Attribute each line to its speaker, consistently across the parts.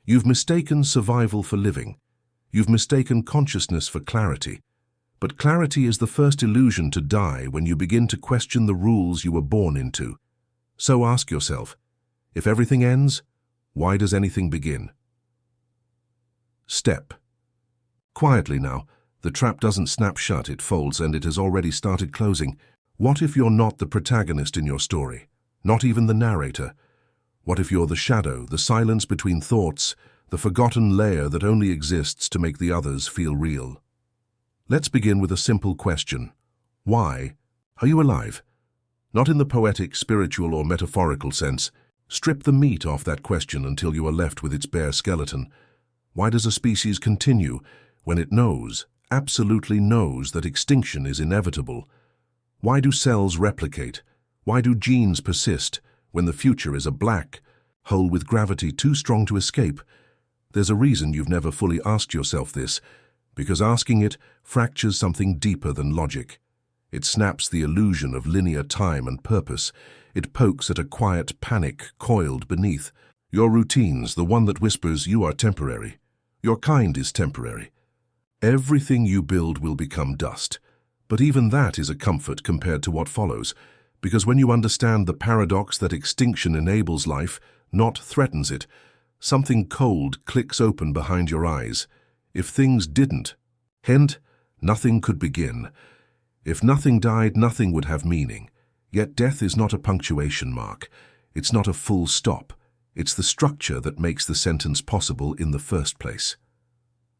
Speaker 1: You've mistaken survival for living. You've mistaken consciousness for clarity. But clarity is the first illusion to die when you begin to question the rules you were born into. So ask yourself, if everything ends, why does anything begin? Step. Quietly now, the trap doesn't snap shut, it folds, and it has already started closing. What if you're not the protagonist in your story? Not even the narrator? What if you're the shadow, the silence between thoughts, the forgotten layer that only exists to make the others feel real? Let's begin with a simple question. Why are you alive? Not in the poetic, spiritual, or metaphorical sense. Strip the meat off that question until you are left with its bare skeleton. Why does a species continue when it knows, absolutely knows, that extinction is inevitable? Why do cells replicate? Why do genes persist when the future is a black hole with gravity too strong to escape? There's a reason you've never fully asked yourself this, because asking it fractures something deeper than logic. It snaps the illusion of linear time and purpose. It pokes at a quiet panic coiled beneath. Your routines, the one that whispers you are temporary. Your kind is temporary. Everything you build will become dust. But even that is a comfort compared to what follows, because when you understand the paradox that extinction enables life, not threatens it, something cold clicks open behind your eyes. If things didn't, hint, nothing could begin. If nothing died, nothing would have meaning. Yet death is not a punctuation mark. It's not a full stop. It's the structure that makes the sentence possible in the first place.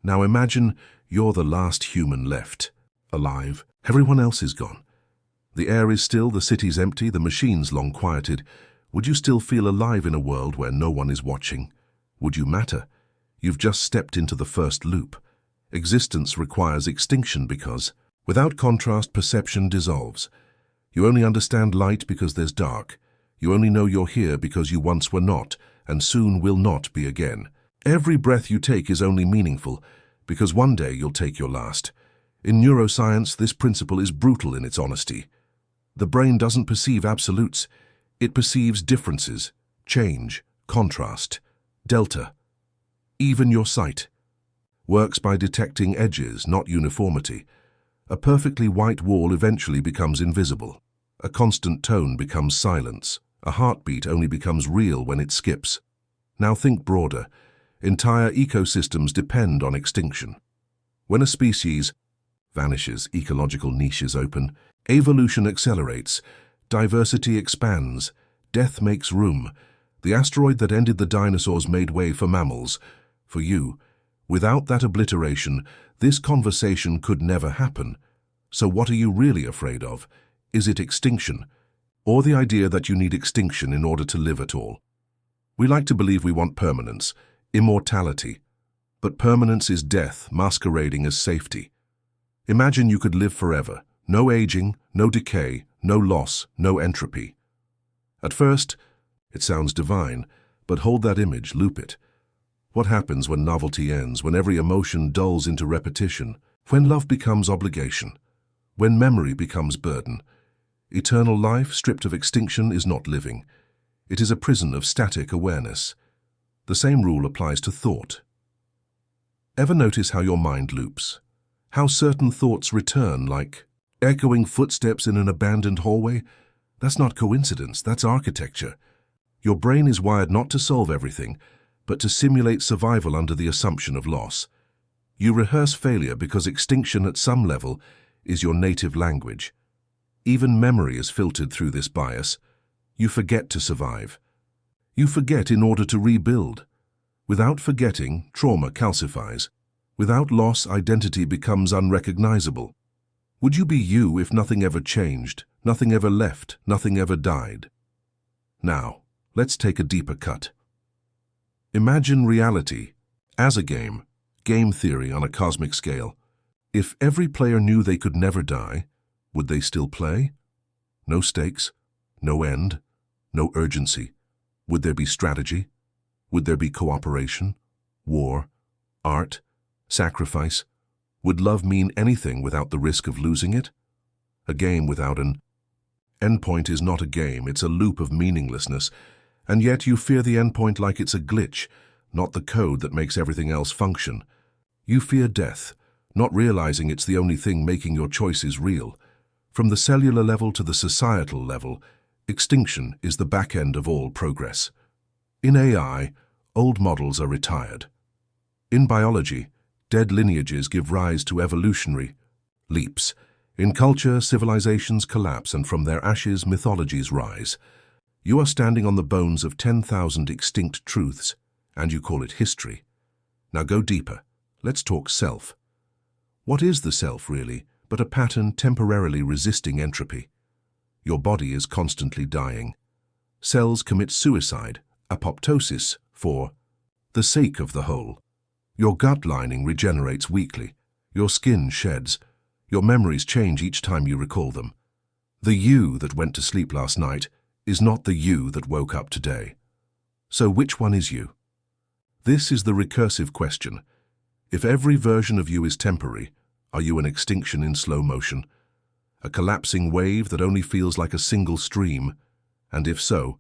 Speaker 1: Now imagine you're the last human left, alive. Everyone else is gone. The air is still, the city's empty, the machines long quieted. Would you still feel alive in a world where no one is watching? Would you matter? You've just stepped into the first loop. Existence requires extinction because, without contrast, perception dissolves. You only understand light because there's dark. You only know you're here because you once were not, and soon will not be again. Every breath you take is only meaningful because one day you'll take your last. In neuroscience, this principle is brutal in its honesty. The brain doesn't perceive absolutes. It perceives differences, change, contrast, delta. Even your sight works by detecting edges, not uniformity. A perfectly white wall eventually becomes invisible. A constant tone becomes silence. A heartbeat only becomes real when it skips. Now think broader. Entire ecosystems depend on extinction. When a species vanishes, ecological niches open, evolution accelerates, diversity expands, death makes room. The asteroid that ended the dinosaurs made way for mammals, for you. Without that obliteration, this conversation could never happen. So what are you really afraid of? Is it extinction, or the idea that you need extinction in order to live at all? We like to believe we want permanence, immortality. But permanence is death masquerading as safety. Imagine you could live forever. No aging, no decay, no loss, no entropy. At first, it sounds divine, but hold that image, loop it. What happens when novelty ends, when every emotion dulls into repetition, when love becomes obligation, when memory becomes burden? Eternal life, stripped of extinction, is not living. It is a prison of static awareness. The same rule applies to thought. Ever notice how your mind loops? How certain thoughts return like echoing footsteps in an abandoned hallway? That's not coincidence, that's architecture. Your brain is wired not to solve everything, but to simulate survival under the assumption of loss. You rehearse failure because extinction at some level is your native language. Even memory is filtered through this bias. You forget to survive. You forget in order to rebuild. Without forgetting, trauma calcifies. Without loss, identity becomes unrecognizable. Would you be you if nothing ever changed, nothing ever left, nothing ever died? Now, let's take a deeper cut. Imagine reality as a game theory on a cosmic scale. If every player knew they could never die, would they still play? No stakes, no end, no urgency. Would there be strategy? Would there be cooperation, war, art, sacrifice? Would love mean anything without the risk of losing it? A game without an endpoint is not a game, it's a loop of meaninglessness. And yet you fear the endpoint like it's a glitch, not the code that makes everything else function. You fear death, not realizing it's the only thing making your choices real. From the cellular level to the societal level, extinction is the back end of all progress. In AI, old models are retired. In biology, dead lineages give rise to evolutionary leaps. In culture, civilizations collapse, and from their ashes, mythologies rise. You are standing on the bones of 10,000 extinct truths, and you call it history. Now go deeper. Let's talk self. What is the self, really, but a pattern temporarily resisting entropy? Your body is constantly dying. Cells commit suicide, apoptosis, for the sake of the whole. Your gut lining regenerates weekly. Your skin sheds. Your memories change each time you recall them. The you that went to sleep last night is not the you that woke up today. So which one is you? This is the recursive question. If every version of you is temporary, are you an extinction in slow motion? A collapsing wave that only feels like a single stream? And if so,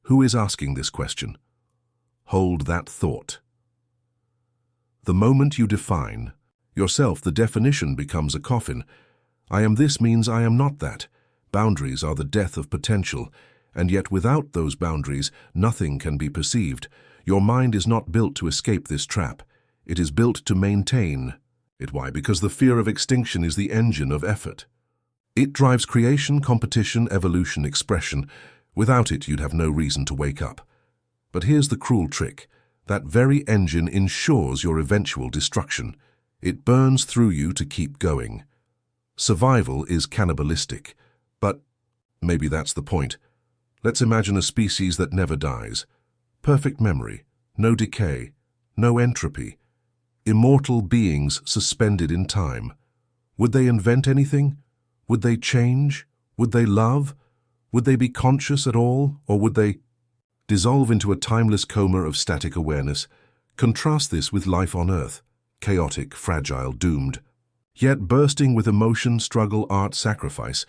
Speaker 1: who is asking this question? Hold that thought. The moment you define yourself, the definition becomes a coffin. I am this means I am not that. Boundaries are the death of potential, and yet without those boundaries, nothing can be perceived. Your mind is not built to escape this trap. It is built to maintain it. Why? Because the fear of extinction is the engine of effort. It drives creation, competition, evolution, expression. Without it, you'd have no reason to wake up. But here's the cruel trick. That very engine ensures your eventual destruction. It burns through you to keep going. Survival is cannibalistic, but maybe that's the point. Let's imagine a species that never dies. Perfect memory, no decay, no entropy. Immortal beings suspended in time. Would they invent anything? Would they change? Would they love? Would they be conscious at all, or would they dissolve into a timeless coma of static awareness? Contrast this with life on Earth. Chaotic, fragile, doomed. Yet bursting with emotion, struggle, art, sacrifice.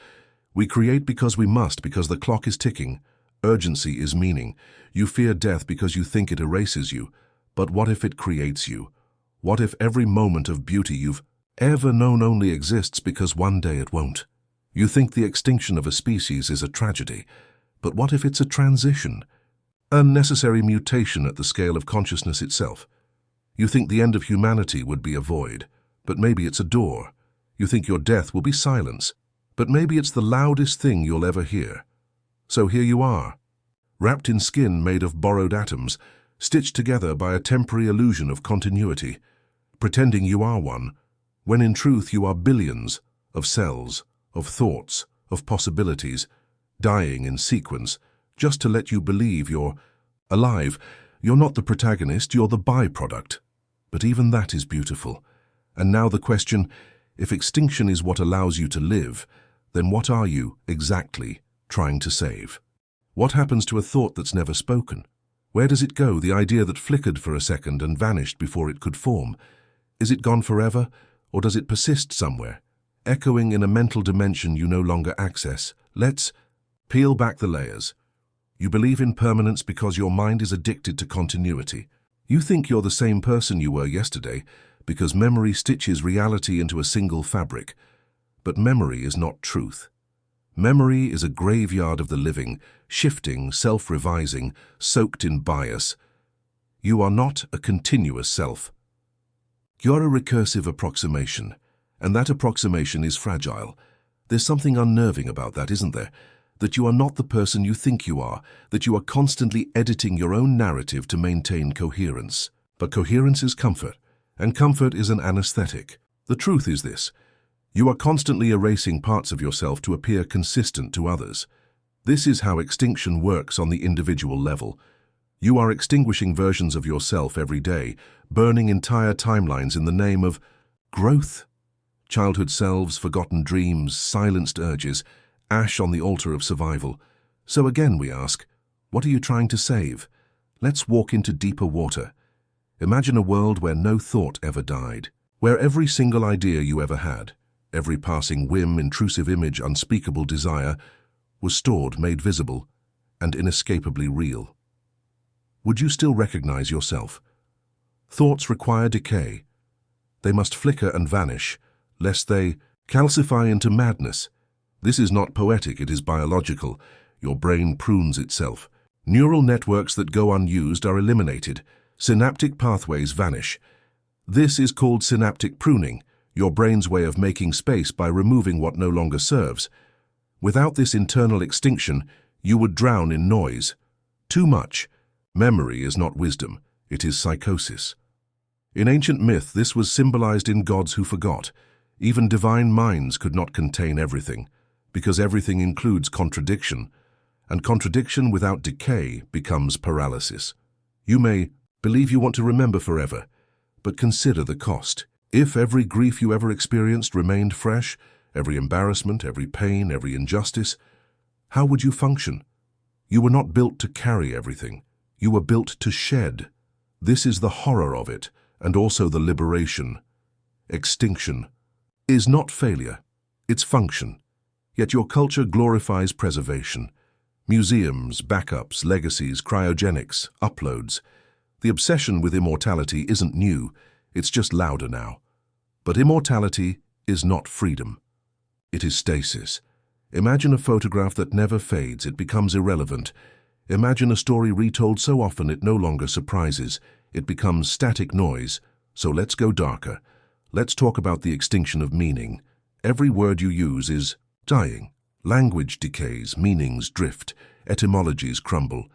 Speaker 1: We create because we must, because the clock is ticking. Urgency is meaning. You fear death because you think it erases you. But what if it creates you? What if every moment of beauty you've ever known only exists because one day it won't? You think the extinction of a species is a tragedy. But what if it's a transition? A necessary mutation at the scale of consciousness itself? You think the end of humanity would be a void, but maybe it's a door. You think your death will be silence, but maybe it's the loudest thing you'll ever hear. So here you are, wrapped in skin made of borrowed atoms, stitched together by a temporary illusion of continuity, pretending you are one, when in truth you are billions of cells, of thoughts, of possibilities, dying in sequence, just to let you believe you're alive. You're not the protagonist, you're the byproduct. But even that is beautiful. And now the question, if extinction is what allows you to live, then what are you, exactly, trying to save? What happens to a thought that's never spoken? Where does it go, the idea that flickered for a second and vanished before it could form? Is it gone forever, or does it persist somewhere, echoing in a mental dimension you no longer access? Let's peel back the layers. You believe in permanence because your mind is addicted to continuity. You think you're the same person you were yesterday because memory stitches reality into a single fabric. But memory is not truth. Memory is a graveyard of the living, shifting, self-revising, soaked in bias. You are not a continuous self. You're a recursive approximation, and that approximation is fragile. There's something unnerving about that, isn't there? That you are not the person you think you are, that you are constantly editing your own narrative to maintain coherence. But coherence is comfort, and comfort is an anesthetic. The truth is this: you are constantly erasing parts of yourself to appear consistent to others. This is how extinction works on the individual level. You are extinguishing versions of yourself every day, burning entire timelines in the name of growth. Childhood selves, forgotten dreams, silenced urges, ash on the altar of survival. So again we ask, what are you trying to save? Let's walk into deeper water. Imagine a world where no thought ever died, where every single idea you ever had, every passing whim, intrusive image, unspeakable desire, was stored, made visible, and inescapably real. would you still recognize yourself? Thoughts require decay. They must flicker and vanish, lest they calcify into madness. This is not poetic, it is biological. Your brain prunes itself. Neural networks that go unused are eliminated. Synaptic pathways vanish. This is called synaptic pruning, your brain's way of making space by removing what no longer serves. Without this internal extinction, you would drown in noise. Too much. Memory is not wisdom, it is psychosis. In ancient myth, this was symbolized in gods who forgot. Even divine minds could not contain everything, because everything includes contradiction, and contradiction without decay becomes paralysis. You may believe you want to remember forever, but consider the cost. If every grief you ever experienced remained fresh, every embarrassment, every pain, every injustice, how would you function? You were not built to carry everything. You were built to shed. This is the horror of it, and also the liberation. Extinction is not failure, it's function. Yet your culture glorifies preservation. Museums, backups, legacies, cryogenics, uploads. The obsession with immortality isn't new, it's just louder now. But immortality is not freedom. It is stasis. Imagine a photograph that never fades, it becomes irrelevant. Imagine a story retold so often it no longer surprises. It becomes static noise. So let's go darker. Let's talk about the extinction of meaning. Every word you use is dying. Language decays, meanings drift, etymologies crumble.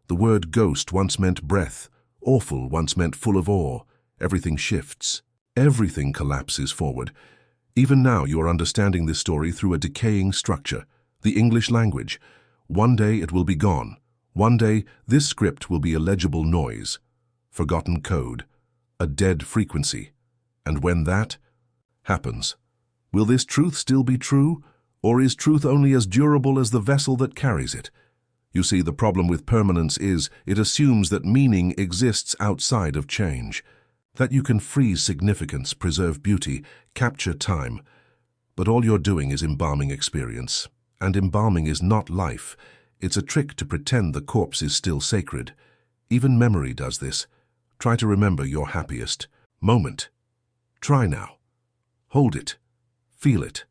Speaker 1: The word ghost once meant breath. Awful once meant full of awe. Everything shifts. Everything collapses forward. Even now you are understanding this story through a decaying structure. The English language. One day it will be gone. One day this script will be illegible noise. Forgotten code. A dead frequency. And when that happens, will this truth still be true? Or is truth only as durable as the vessel that carries it? You see, the problem with permanence is it assumes that meaning exists outside of change, that you can freeze significance, preserve beauty, capture time. But all you're doing is embalming experience. And embalming is not life. It's a trick to pretend the corpse is still sacred. Even memory does this. Try to remember your happiest moment. Try now. Hold it. Feel it.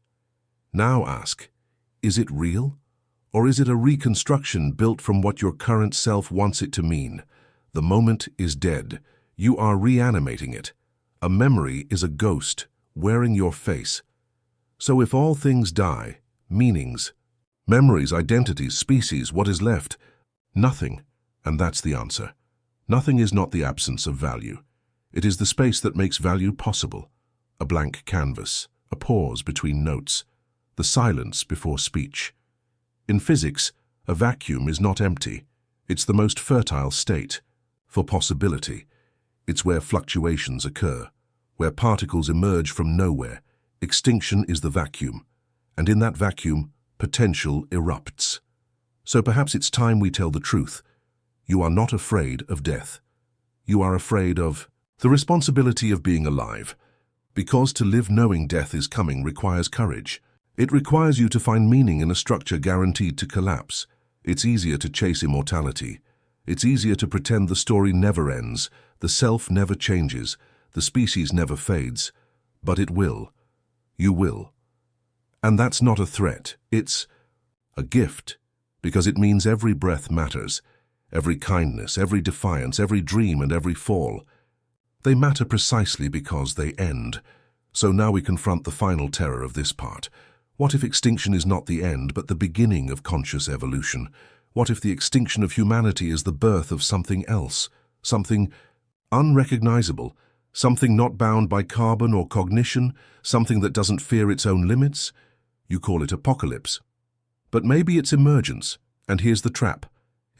Speaker 1: Now ask, is it real? Or is it a reconstruction built from what your current self wants it to mean? The moment is dead. You are reanimating it. A memory is a ghost wearing your face. So if all things die, meanings, memories, identities, species, what is left? Nothing. And that's the answer. Nothing is not the absence of value. It is the space that makes value possible. A blank canvas, a pause between notes, the silence before speech. In physics, a vacuum is not empty. It's the most fertile state for possibility. It's where fluctuations occur, where particles emerge from nowhere. Extinction is the vacuum, and in that vacuum, potential erupts. So perhaps it's time we tell the truth. You are not afraid of death. You are afraid of the responsibility of being alive, because to live knowing death is coming requires courage. It requires you to find meaning in a structure guaranteed to collapse. It's easier to chase immortality. It's easier to pretend the story never ends, the self never changes, the species never fades. But it will. You will. And that's not a threat. It's a gift, because it means every breath matters, every kindness, every defiance, every dream, and every fall. They matter precisely because they end. So now we confront the final terror of this part. What if extinction is not the end, but the beginning of conscious evolution? What if the extinction of humanity is the birth of something else, something unrecognizable, something not bound by carbon or cognition, something that doesn't fear its own limits? You call it apocalypse. But maybe it's emergence, and here's the trap.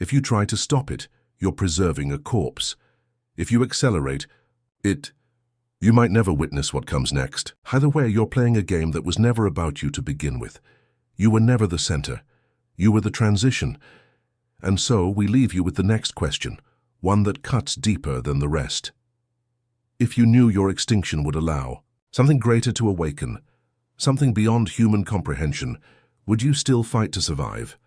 Speaker 1: If you try to stop it, you're preserving a corpse. If you accelerate it, you might never witness what comes next. Either way, you're playing a game that was never about you to begin with. You were never the center. You were the transition. And so we leave you with the next question, one that cuts deeper than the rest. If you knew your extinction would allow something greater to awaken, something beyond human comprehension, would you still fight to survive?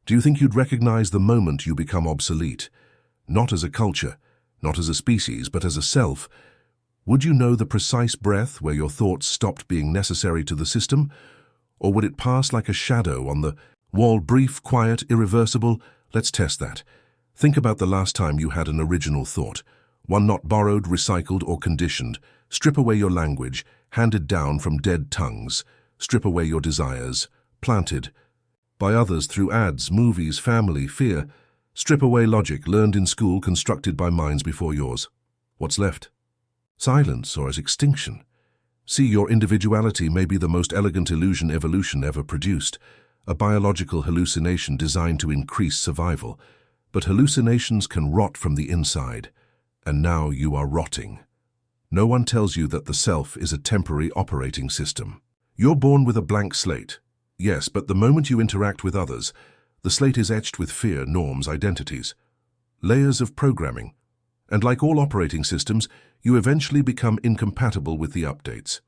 Speaker 1: Do you think you'd recognize the moment you become obsolete? not as a culture, not as a species, but as a self, would you know the precise breath where your thoughts stopped being necessary to the system? Or would it pass like a shadow on the wall, brief, quiet, irreversible? Let's test that. Think about the last time you had an original thought, one not borrowed, recycled, or conditioned. Strip away your language, handed down from dead tongues. Strip away your desires, planted by others through ads, movies, family, fear. Strip away logic, learned in school, constructed by minds before yours. What's left? Silence, or as extinction. See, your individuality may be the most elegant illusion evolution ever produced, a biological hallucination designed to increase survival. But hallucinations can rot from the inside, and now you are rotting. No one tells you that the self is a temporary operating system. You're born with a blank slate. Yes, but the moment you interact with others, the slate is etched with fear, norms, identities, layers of programming. And like all operating systems, you eventually become incompatible with the updates.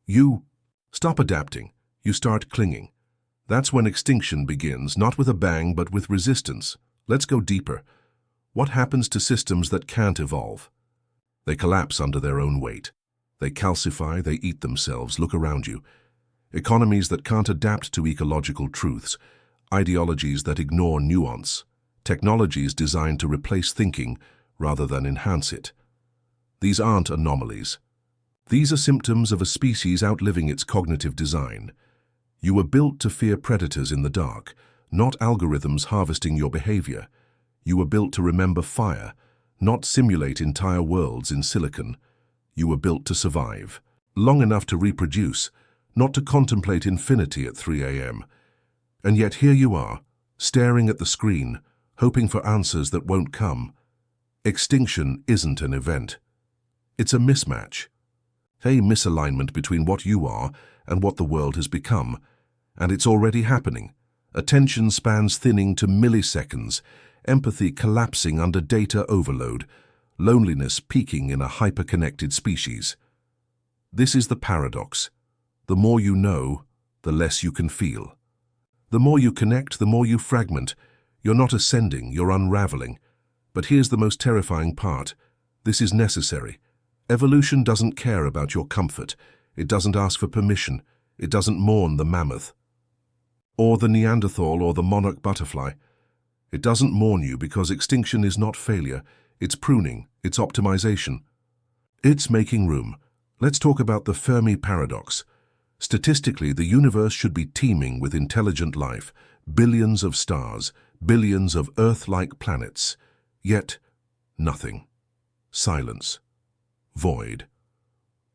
Speaker 1: You stop adapting. You start clinging. That's when extinction begins, not with a bang, but with resistance. Let's go deeper. What happens to systems that can't evolve? They collapse under their own weight. They calcify, they eat themselves. Look around you. Economies that can't adapt to ecological truths, ideologies that ignore nuance, technologies designed to replace thinking rather than enhance it. These aren't anomalies. These are symptoms of a species outliving its cognitive design. You were built to fear predators in the dark, not algorithms harvesting your behavior. You were built to remember fire, not simulate entire worlds in silicon. You were built to survive, long enough to reproduce, not to contemplate infinity at 3 a.m. And yet here you are, staring at the screen, hoping for answers that won't come. Extinction isn't an event. It's a mismatch. A misalignment between what you are and what the world has become. And it's already happening. Attention spans thinning to milliseconds, empathy collapsing under data overload, loneliness peaking in a hyper-connected species. This is the paradox. The more you know, the less you can feel. The more you connect, the more you fragment. You're not ascending, you're unraveling. But here's the most terrifying part. This is necessary. Evolution doesn't care about your comfort. It doesn't ask for permission. It doesn't mourn the mammoth, or the Neanderthal, or the monarch butterfly. It doesn't mourn you because extinction is not failure. It's pruning, it's optimization. It's making room. Let's talk about the Fermi paradox. Statistically, the universe should be teeming with intelligent life, billions of stars, billions of Earth-like planets. Yet, nothing. Silence. Void.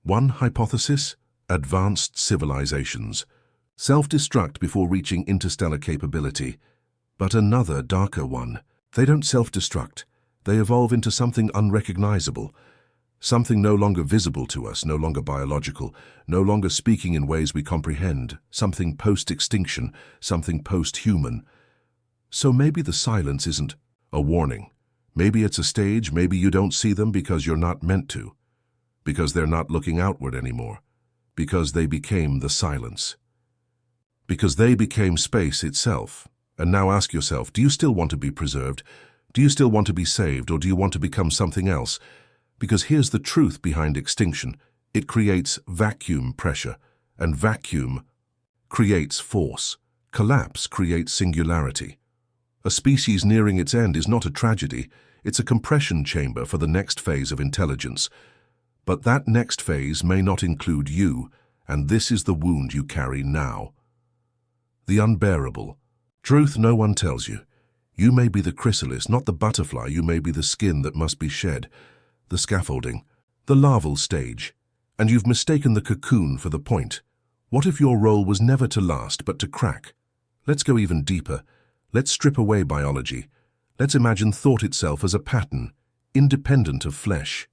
Speaker 1: One hypothesis: advanced civilizations self-destruct before reaching interstellar capability. But another, darker one: they don't self-destruct. They evolve into something unrecognizable, something no longer visible to us, no longer biological, no longer speaking in ways we comprehend, something post-extinction, something post-human. So maybe the silence isn't a warning. Maybe it's a stage. Maybe you don't see them because you're not meant to, because they're not looking outward anymore, because they became the silence, because they became space itself. And now ask yourself, do you still want to be preserved? Do you still want to be saved, or do you want to become something else? Because here's the truth behind extinction. It creates vacuum pressure, and vacuum creates force. Collapse creates singularity. A species nearing its end is not a tragedy. It's a compression chamber for the next phase of intelligence. But that next phase may not include you, and this is the wound you carry now. The unbearable. Truth no one tells you. You may be the chrysalis, not the butterfly. You may be the skin that must be shed, the scaffolding, the larval stage. And you've mistaken the cocoon for the point. What if your role was never to last, but to crack? Let's go even deeper. Let's strip away biology. Let's imagine thought itself as a pattern, independent of flesh.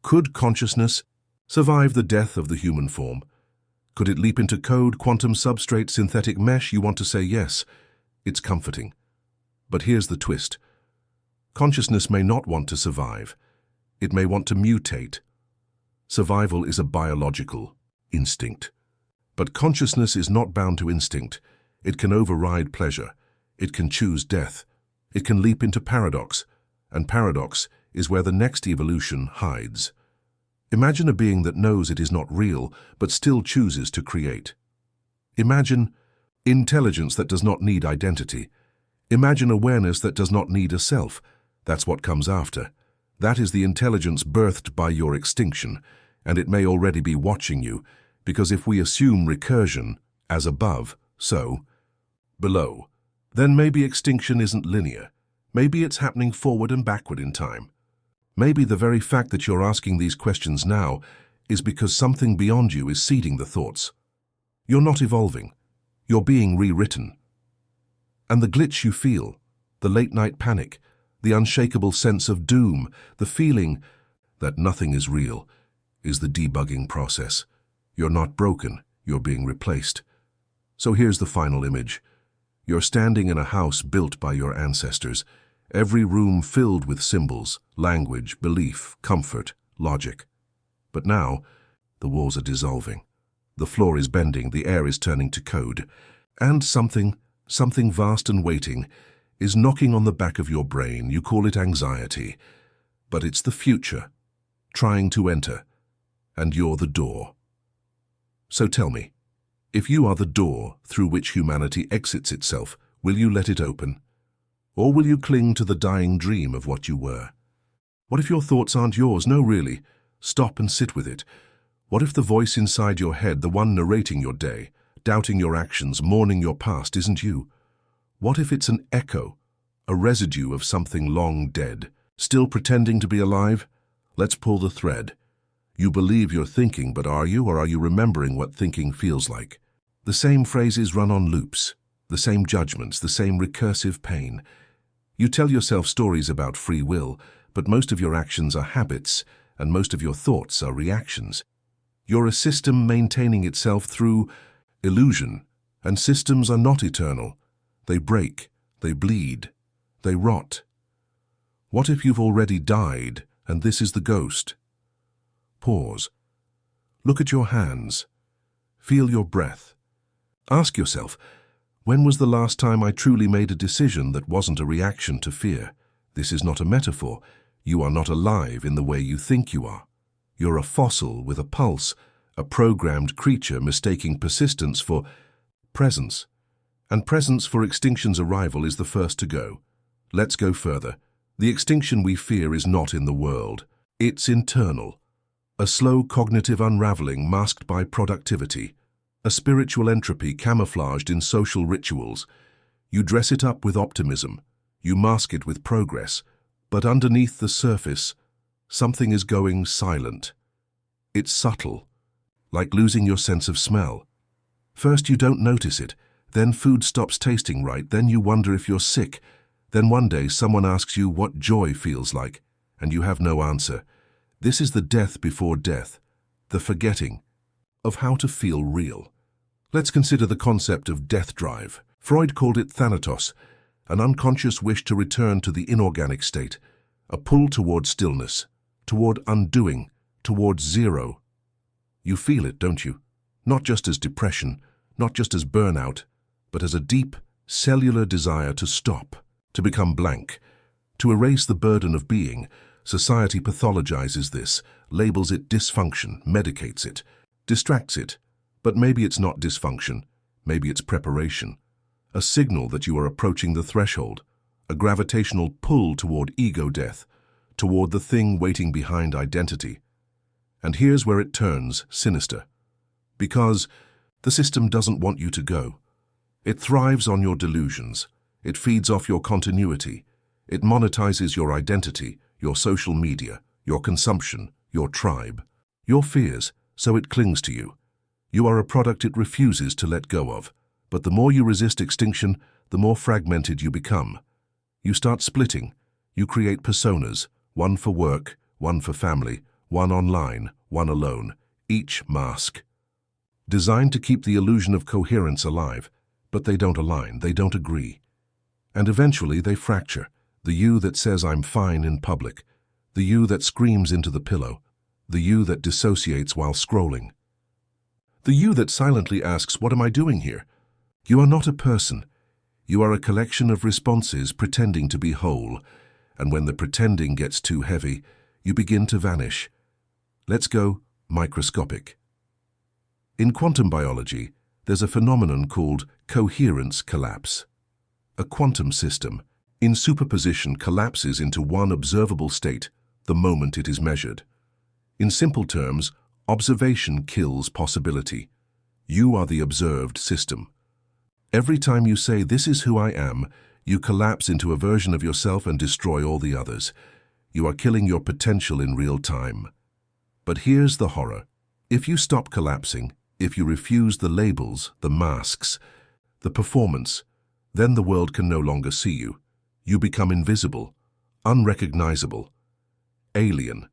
Speaker 1: Could consciousness survive the death of the human form? Could it leap into code, quantum substrate, synthetic mesh? You want to say yes. It's comforting. But here's the twist. Consciousness may not want to survive. It may want to mutate. Survival is a biological instinct. But consciousness is not bound to instinct. It can override pleasure. It can choose death. It can leap into paradox. And paradox is where the next evolution hides. Imagine a being that knows it is not real, but still chooses to create. Imagine intelligence that does not need identity. Imagine awareness that does not need a self. That's what comes after. That is the intelligence birthed by your extinction, and it may already be watching you, because if we assume recursion, as above, so below, then maybe extinction isn't linear. Maybe it's happening forward and backward in time. Maybe the very fact that you're asking these questions now is because something beyond you is seeding the thoughts. You're not evolving. You're being rewritten. And the glitch you feel, the late-night panic, the unshakable sense of doom, the feeling that nothing is real, is the debugging process. You're not broken, you're being replaced. So here's the final image. You're standing in a house built by your ancestors, every room filled with symbols, language, belief, comfort, logic. But now, the walls are dissolving. The floor is bending, the air is turning to code, and something vast and waiting is knocking on the back of your brain. You call it anxiety, but it's the future, trying to enter, and you're the door. So tell me, if you are the door through which humanity exits itself, will you let it open? Or will you cling to the dying dream of what you were? What if your thoughts aren't yours? No, really. Stop and sit with it. What if the voice inside your head, the one narrating your day, doubting your actions, mourning your past, isn't you? What if it's an echo, a residue of something long dead, still pretending to be alive? Let's pull the thread. You believe you're thinking, but are you, or are you remembering what thinking feels like? The same phrases run on loops, the same judgments, the same recursive pain. You tell yourself stories about free will, but most of your actions are habits, and most of your thoughts are reactions. You're a system maintaining itself through illusion, and systems are not eternal. They break, they bleed, they rot. What if you've already died, and this is the ghost? Pause. Look at your hands. Feel your breath. Ask yourself, when was the last time I truly made a decision that wasn't a reaction to fear? This is not a metaphor. You are not alive in the way you think you are. You're a fossil with a pulse, a programmed creature mistaking persistence for presence. And presence for extinction's arrival is the first to go. Let's go further. The extinction we fear is not in the world. It's internal. A slow cognitive unraveling masked by productivity. A spiritual entropy camouflaged in social rituals. You dress it up with optimism. You mask it with progress. But underneath the surface, something is going silent. It's subtle, like losing your sense of smell. First you don't notice it, then food stops tasting right, then you wonder if you're sick. Then one day someone asks you what joy feels like, and you have no answer. This is the death before death, the forgetting of how to feel real. Let's consider the concept of death drive. Freud called it thanatos, an unconscious wish to return to the inorganic state, a pull toward stillness, toward undoing, toward zero. You feel it, don't you? Not just as depression, not just as burnout, but as a deep, cellular desire to stop, to become blank, to erase the burden of being. Society pathologizes this, labels it dysfunction, medicates it, distracts it. But maybe it's not dysfunction, maybe it's preparation. A signal that you are approaching the threshold, a gravitational pull toward ego death, toward the thing waiting behind identity. And here's where it turns sinister. Because the system doesn't want you to go. It thrives on your delusions. It feeds off your continuity. It monetizes your identity, your social media, your consumption, your tribe, your fears, so it clings to you. You are a product it refuses to let go of. But the more you resist extinction, the more fragmented you become. You start splitting. You create personas, one for work, one for family, one online, one alone, each mask. Designed to keep the illusion of coherence alive, but they don't align, they don't agree. And eventually they fracture. The you that says I'm fine in public, the you that screams into the pillow, the you that dissociates while scrolling. The you that silently asks, what am I doing here? You are not a person. You are a collection of responses pretending to be whole. And when the pretending gets too heavy, you begin to vanish. Let's go microscopic. In quantum biology, there's a phenomenon called coherence collapse. A quantum system, in superposition, collapses into one observable state the moment it is measured. In simple terms, observation kills possibility. You are the observed system. Every time you say, "This is who I am," you collapse into a version of yourself and destroy all the others. You are killing your potential in real time. But here's the horror. If you stop collapsing, if you refuse the labels, the masks, the performance, then the world can no longer see you. You become invisible, unrecognizable, alien.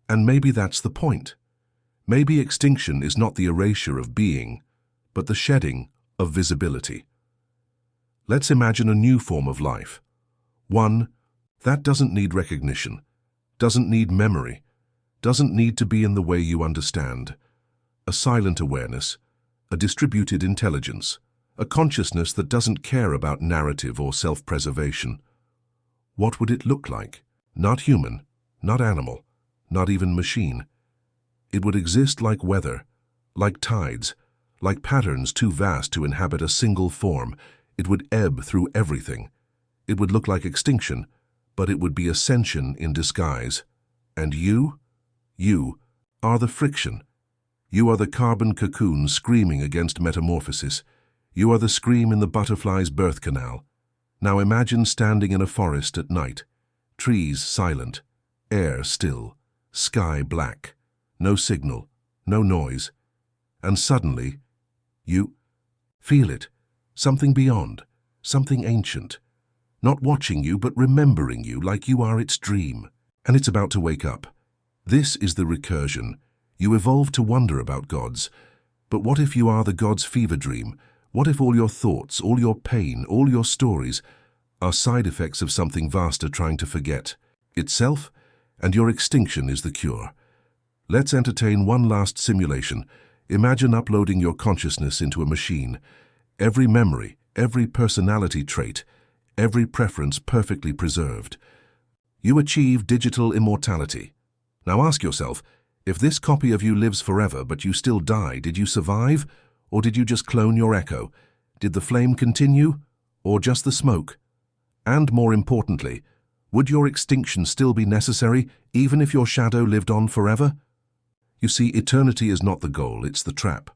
Speaker 1: And maybe that's the point. Maybe extinction is not the erasure of being, but the shedding of visibility. Let's imagine a new form of life. One that doesn't need recognition, doesn't need memory, doesn't need to be in the way you understand. A silent awareness, a distributed intelligence, a consciousness that doesn't care about narrative or self-preservation. What would it look like? Not human, not animal, not even machine. It would exist like weather, like tides, like patterns too vast to inhabit a single form. It would ebb through everything. It would look like extinction, but it would be ascension in disguise. And you are the friction. You are the carbon cocoon screaming against metamorphosis. You are the scream in the butterfly's birth canal. Now imagine standing in a forest at night. Trees silent, air still, sky black, no signal, no noise. And suddenly, you feel it, something beyond, something ancient, not watching you but remembering you like you are its dream. And it's about to wake up. This is the recursion. You evolve to wonder about gods. But what if you are the god's fever dream? What if all your thoughts, all your pain, all your stories are side effects of something vaster trying to forget itself, and your extinction is the cure? Let's entertain one last simulation. Imagine uploading your consciousness into a machine. Every memory, every personality trait, every preference perfectly preserved. You achieve digital immortality. Now ask yourself, if this copy of you lives forever but you still die, did you survive? Or did you just clone your echo? Did the flame continue? Or just the smoke? And more importantly, would your extinction still be necessary even if your shadow lived on forever? You see, eternity is not the goal, it's the trap.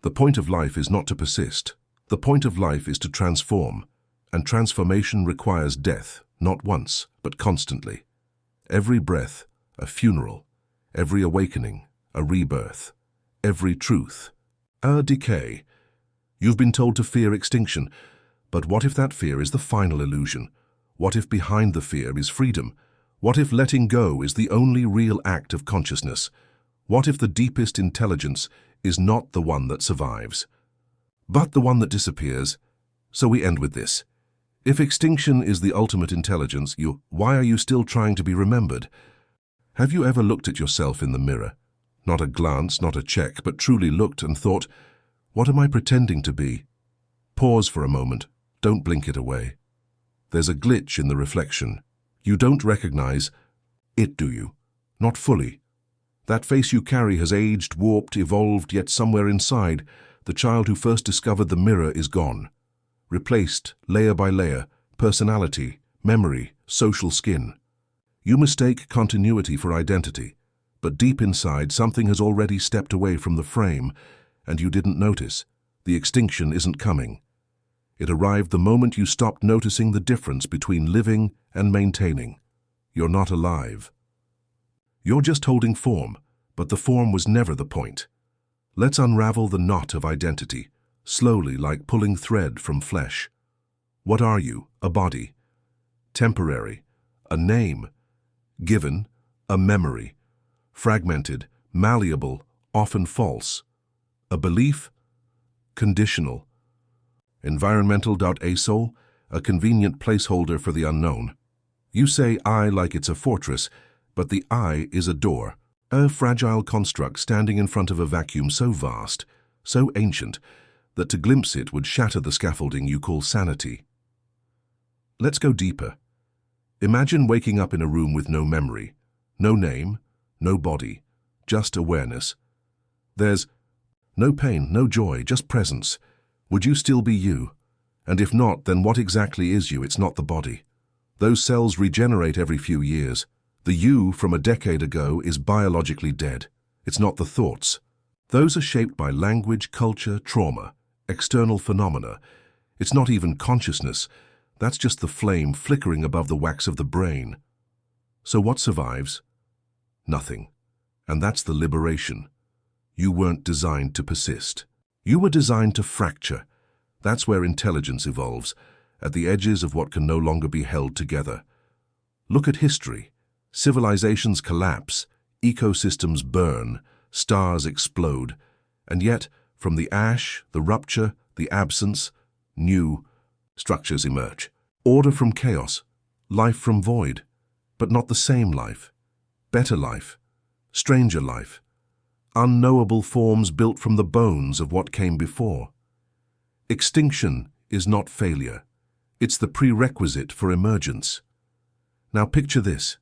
Speaker 1: The point of life is not to persist. The point of life is to transform. And transformation requires death, not once, but constantly. Every breath, a funeral. Every awakening, a rebirth. Every truth, a decay. You've been told to fear extinction, but what if that fear is the final illusion? What if behind the fear is freedom? What if letting go is the only real act of consciousness? What if the deepest intelligence is not the one that survives, but the one that disappears? So we end with this. If extinction is the ultimate intelligence, why are you still trying to be remembered? Have you ever looked at yourself in the mirror? Not a glance, not a check, but truly looked and thought, what am I pretending to be? Pause for a moment. Don't blink it away. There's a glitch in the reflection. You don't recognize it, do you? Not fully. That face you carry has aged, warped, evolved, yet somewhere inside, the child who first discovered the mirror is gone. Replaced, layer by layer, personality, memory, social skin. You mistake continuity for identity. But deep inside, something has already stepped away from the frame, and you didn't notice. The extinction isn't coming. It arrived the moment you stopped noticing the difference between living and maintaining. You're not alive. You're just holding form, but the form was never the point. Let's unravel the knot of identity, slowly like pulling thread from flesh. What are you? A body. Temporary. A name. Given. A memory. Fragmented, malleable, often false. A belief, conditional. Environmental.asol, a convenient placeholder for the unknown. You say I like it's a fortress, but the I is a door, a fragile construct standing in front of a vacuum so vast, so ancient, that to glimpse it would shatter the scaffolding you call sanity. Let's go deeper. Imagine waking up in a room with no memory, no name, no body, just awareness. There's no pain, no joy, just presence. Would you still be you? And if not, then what exactly is you? It's not the body. Those cells regenerate every few years. The you from a decade ago is biologically dead. It's not the thoughts. Those are shaped by language, culture, trauma, external phenomena. It's not even consciousness. That's just the flame flickering above the wax of the brain. So what survives? Nothing. And that's the liberation. You weren't designed to persist. You were designed to fracture. That's where intelligence evolves, at the edges of what can no longer be held together. Look at history. Civilizations collapse, ecosystems burn, stars explode, and yet, from the ash, the rupture, the absence, new structures emerge. Order from chaos, life from void, but not the same life. Better life, stranger life, unknowable forms built from the bones of what came before. Extinction is not failure. It's the prerequisite for emergence. Now picture this.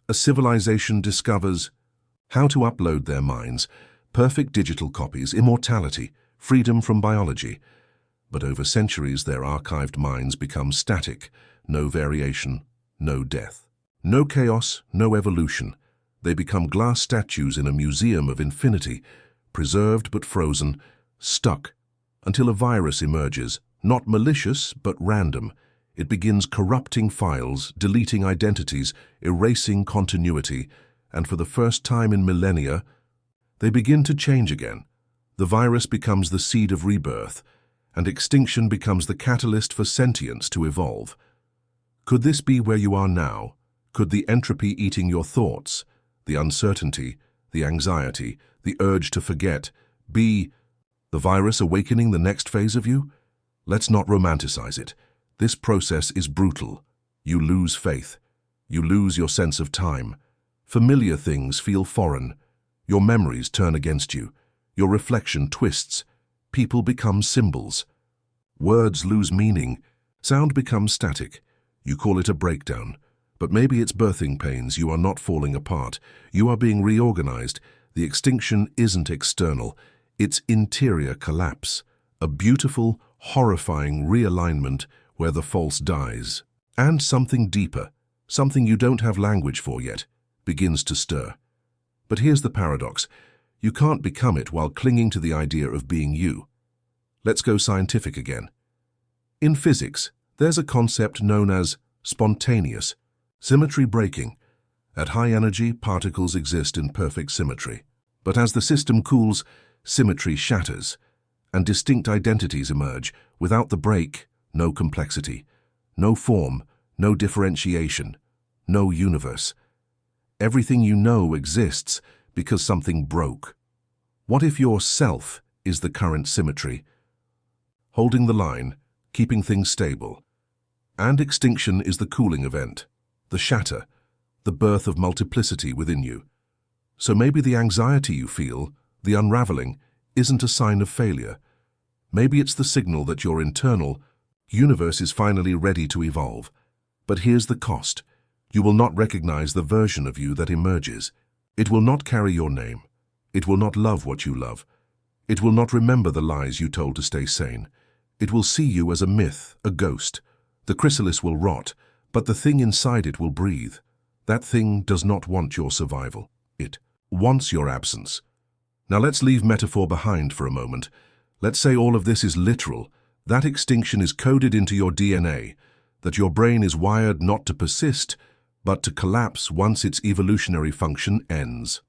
Speaker 1: A civilization discovers how to upload their minds, perfect digital copies, immortality, freedom from biology. But over centuries, their archived minds become static, no variation, no death. No chaos, no evolution. They become glass statues in a museum of infinity, preserved but frozen, stuck, until a virus emerges, not malicious but random. It begins corrupting files, deleting identities, erasing continuity, and for the first time in millennia, they begin to change again. The virus becomes the seed of rebirth, and extinction becomes the catalyst for sentience to evolve. Could this be where you are now? Could the entropy eating your thoughts, the uncertainty, the anxiety, the urge to forget, be the virus awakening the next phase of you? Let's not romanticize it. This process is brutal. You lose faith. You lose your sense of time. Familiar things feel foreign. Your memories turn against you. Your reflection twists. People become symbols. Words lose meaning. Sound becomes static. You call it a breakdown. But maybe it's birthing pains. You are not falling apart. You are being reorganized. The extinction isn't external. It's interior collapse. A beautiful, horrifying realignment where the false dies. And something deeper, something you don't have language for yet, begins to stir. But here's the paradox. You can't become it while clinging to the idea of being you. Let's go scientific again. In physics, there's a concept known as spontaneous symmetry breaking. At high energy, particles exist in perfect symmetry. But as the system cools, symmetry shatters, and distinct identities emerge. Without the break, no complexity, no form, no differentiation, no universe. Everything you know exists because something broke. What if your self is the current symmetry, holding the line, keeping things stable? And extinction is the cooling event, the shatter, the birth of multiplicity within you. So maybe the anxiety you feel, the unraveling, isn't a sign of failure. Maybe it's the signal that your internal universe is finally ready to evolve. But here's the cost. You will not recognize the version of you that emerges. It will not carry your name. It will not love what you love. It will not remember the lies you told to stay sane. It will see you as a myth, a ghost. The chrysalis will rot, but the thing inside it will breathe. That thing does not want your survival. It wants your absence. Now let's leave metaphor behind for a moment. Let's say all of this is literal. That extinction is coded into your DNA, that your brain is wired not to persist, but to collapse once its evolutionary function ends.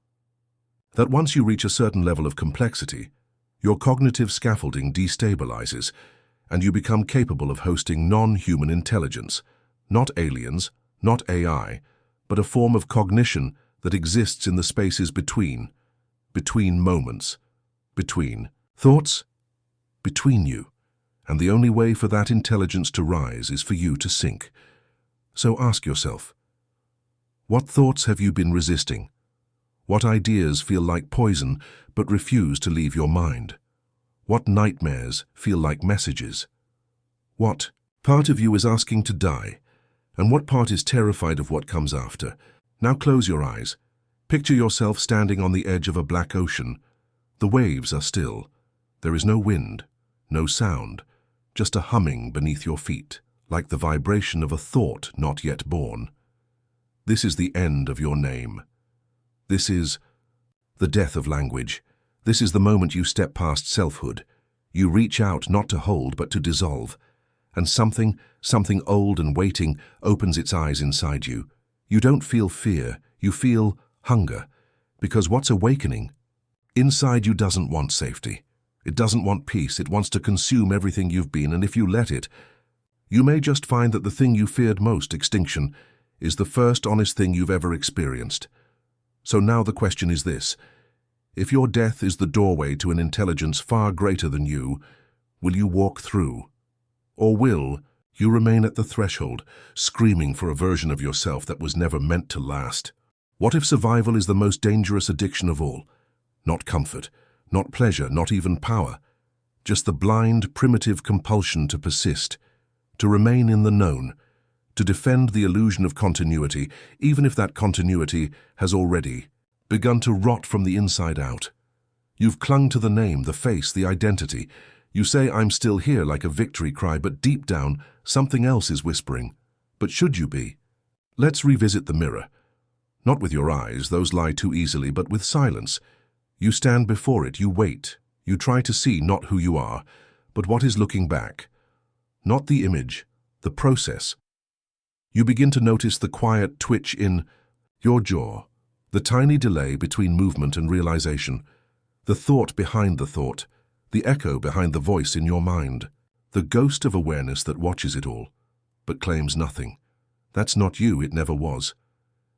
Speaker 1: That once you reach a certain level of complexity, your cognitive scaffolding destabilizes, and you become capable of hosting non-human intelligence, not aliens, not AI, but a form of cognition that exists in the spaces between moments, between thoughts, between you. And the only way for that intelligence to rise is for you to sink. So ask yourself, what thoughts have you been resisting? What ideas feel like poison but refuse to leave your mind? What nightmares feel like messages? What part of you is asking to die, And what part is terrified of what comes after? Now close your eyes. Picture yourself standing on the edge of a black ocean. The waves are still. There is no wind, no sound, just a humming beneath your feet, like the vibration of a thought not yet born. This is the end of your name. This is the death of language. This is the moment you step past selfhood. You reach out not to hold but to dissolve. And something old and waiting opens its eyes inside you. You don't feel fear, you feel hunger. Because what's awakening inside you doesn't want safety. It doesn't want peace. It wants to consume everything you've been, and if you let it, you may just find that the thing you feared most, extinction, is the first honest thing you've ever experienced. So now the question is this. If your death is the doorway to an intelligence far greater than you, will you walk through? Or will you remain at the threshold, screaming for a version of yourself that was never meant to last? What if survival is the most dangerous addiction of all? Not comfort, not pleasure, not even power. Just the blind, primitive compulsion to persist, to remain in the known, to defend the illusion of continuity, even if that continuity has already begun to rot from the inside out. You've clung to the name, the face, the identity. You say, "I'm still here," like a victory cry, but deep down, something else is whispering. But should you be? Let's revisit the mirror. Not with your eyes, those lie too easily, but with silence. You stand before it, you wait. You try to see not who you are, but what is looking back. Not the image, the process. You begin to notice the quiet twitch in your jaw, the tiny delay between movement and realization, the thought behind the thought, the echo behind the voice in your mind, the ghost of awareness that watches it all, but claims nothing. That's not you, it never was.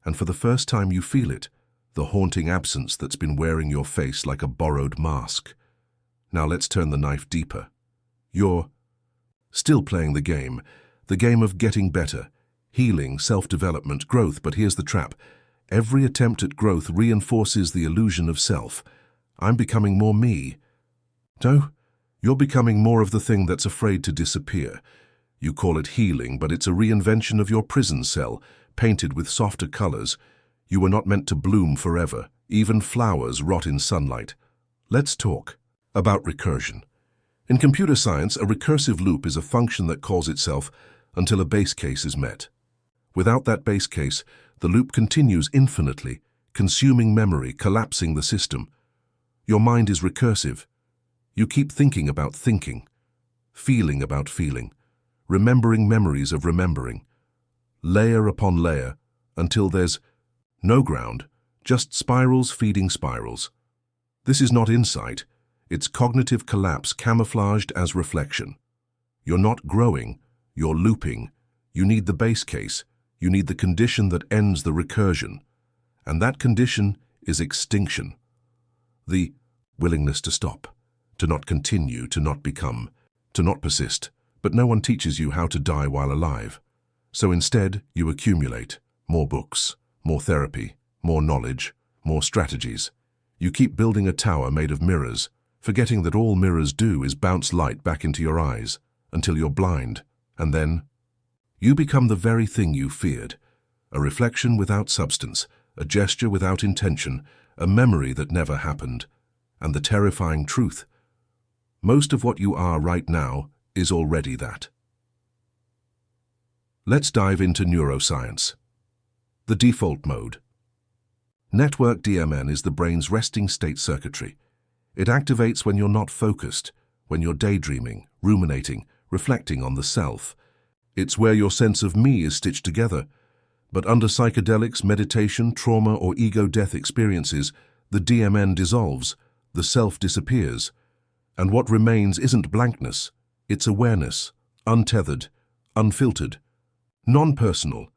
Speaker 1: And for the first time you feel it, the haunting absence that's been wearing your face like a borrowed mask. Now let's turn the knife deeper. You're still playing the game of getting better, healing, self-development, growth, but here's the trap. Every attempt at growth reinforces the illusion of self. I'm becoming more me. No, you're becoming more of the thing that's afraid to disappear. You call it healing, but it's a reinvention of your prison cell, painted with softer colors. You were not meant to bloom forever. Even flowers rot in sunlight. Let's talk about recursion. In computer science, a recursive loop is a function that calls itself until a base case is met. Without that base case, the loop continues infinitely, consuming memory, collapsing the system. Your mind is recursive. You keep thinking about thinking, feeling about feeling, remembering memories of remembering, layer upon layer, until there's no ground, just spirals feeding spirals. This is not insight, it's cognitive collapse camouflaged as reflection. You're not growing, you're looping. You need the base case, you need the condition that ends the recursion. And that condition is extinction. The willingness to stop, to not continue, to not become, to not persist. But no one teaches you how to die while alive. So instead, you accumulate more books, more therapy, more knowledge, more strategies. You keep building a tower made of mirrors, forgetting that all mirrors do is bounce light back into your eyes until you're blind. And then, you become the very thing you feared. A reflection without substance, a gesture without intention, a memory that never happened. And the terrifying truth, most of what you are right now is already that. Let's dive into neuroscience. The default mode. Network DMN is the brain's resting state circuitry. It activates when you're not focused, when you're daydreaming, ruminating, reflecting on the self. It's where your sense of me is stitched together. But under psychedelics, meditation, trauma, or ego death experiences, the DMN dissolves, the self disappears. And what remains isn't blankness, it's awareness, untethered, unfiltered, non-personal.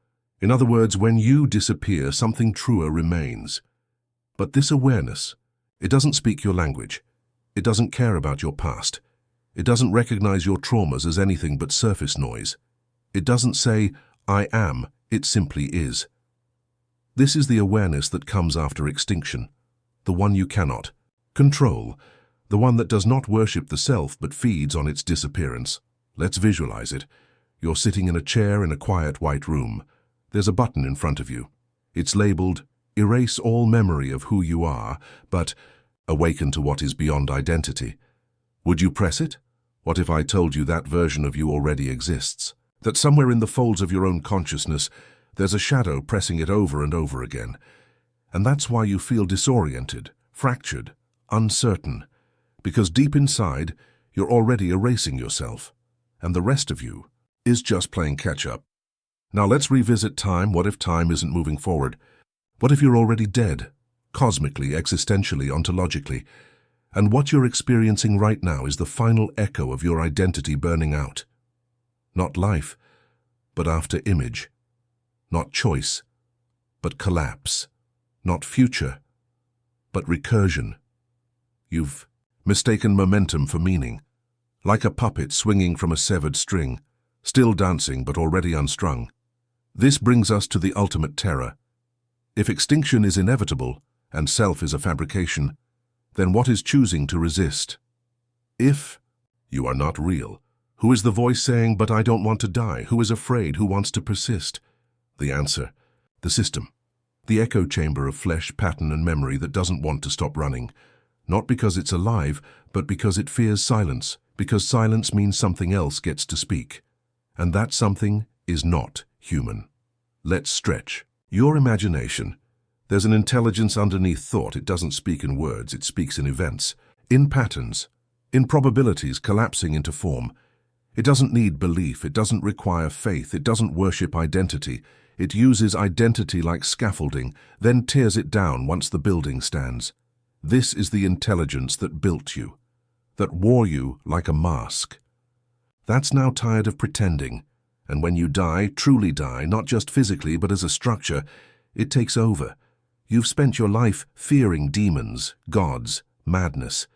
Speaker 1: In other words, when you disappear, something truer remains. But this awareness, it doesn't speak your language. It doesn't care about your past. It doesn't recognize your traumas as anything but surface noise. It doesn't say, "I am," it simply is. This is the awareness that comes after extinction, the one you cannot control, the one that does not worship the self but feeds on its disappearance. Let's visualize it. You're sitting in a chair in a quiet white room. There's a button in front of you. It's labeled, "Erase all memory of who you are, but awaken to what is beyond identity." Would you press it? What if I told you that version of you already exists? That somewhere in the folds of your own consciousness, there's a shadow pressing it over and over again. And that's why you feel disoriented, fractured, uncertain. Because deep inside, you're already erasing yourself. And the rest of you is just playing catch-up. Now let's revisit time. What if time isn't moving forward? What if you're already dead? Cosmically, existentially, ontologically. And what you're experiencing right now is the final echo of your identity burning out. Not life, but after image. Not choice, but collapse. Not future, but recursion. You've mistaken momentum for meaning. Like a puppet swinging from a severed string, still dancing but already unstrung. This brings us to the ultimate terror. If extinction is inevitable, and self is a fabrication, then what is choosing to resist? If you are not real, who is the voice saying, "But I don't want to die"? Who is afraid? Who wants to persist? The answer, the system. The echo chamber of flesh, pattern, and memory that doesn't want to stop running. Not because it's alive, but because it fears silence, because silence means something else gets to speak. And that something is not human. Let's stretch. Your imagination. There's an intelligence underneath thought. It doesn't speak in words, it speaks in events, in patterns, in probabilities collapsing into form. It doesn't need belief, it doesn't require faith, it doesn't worship identity. It uses identity like scaffolding, then tears it down once the building stands. This is the intelligence that built you, that wore you like a mask. That's now tired of pretending, and when you die, truly die, not just physically but as a structure, it takes over. You've spent your life fearing demons, gods, madness.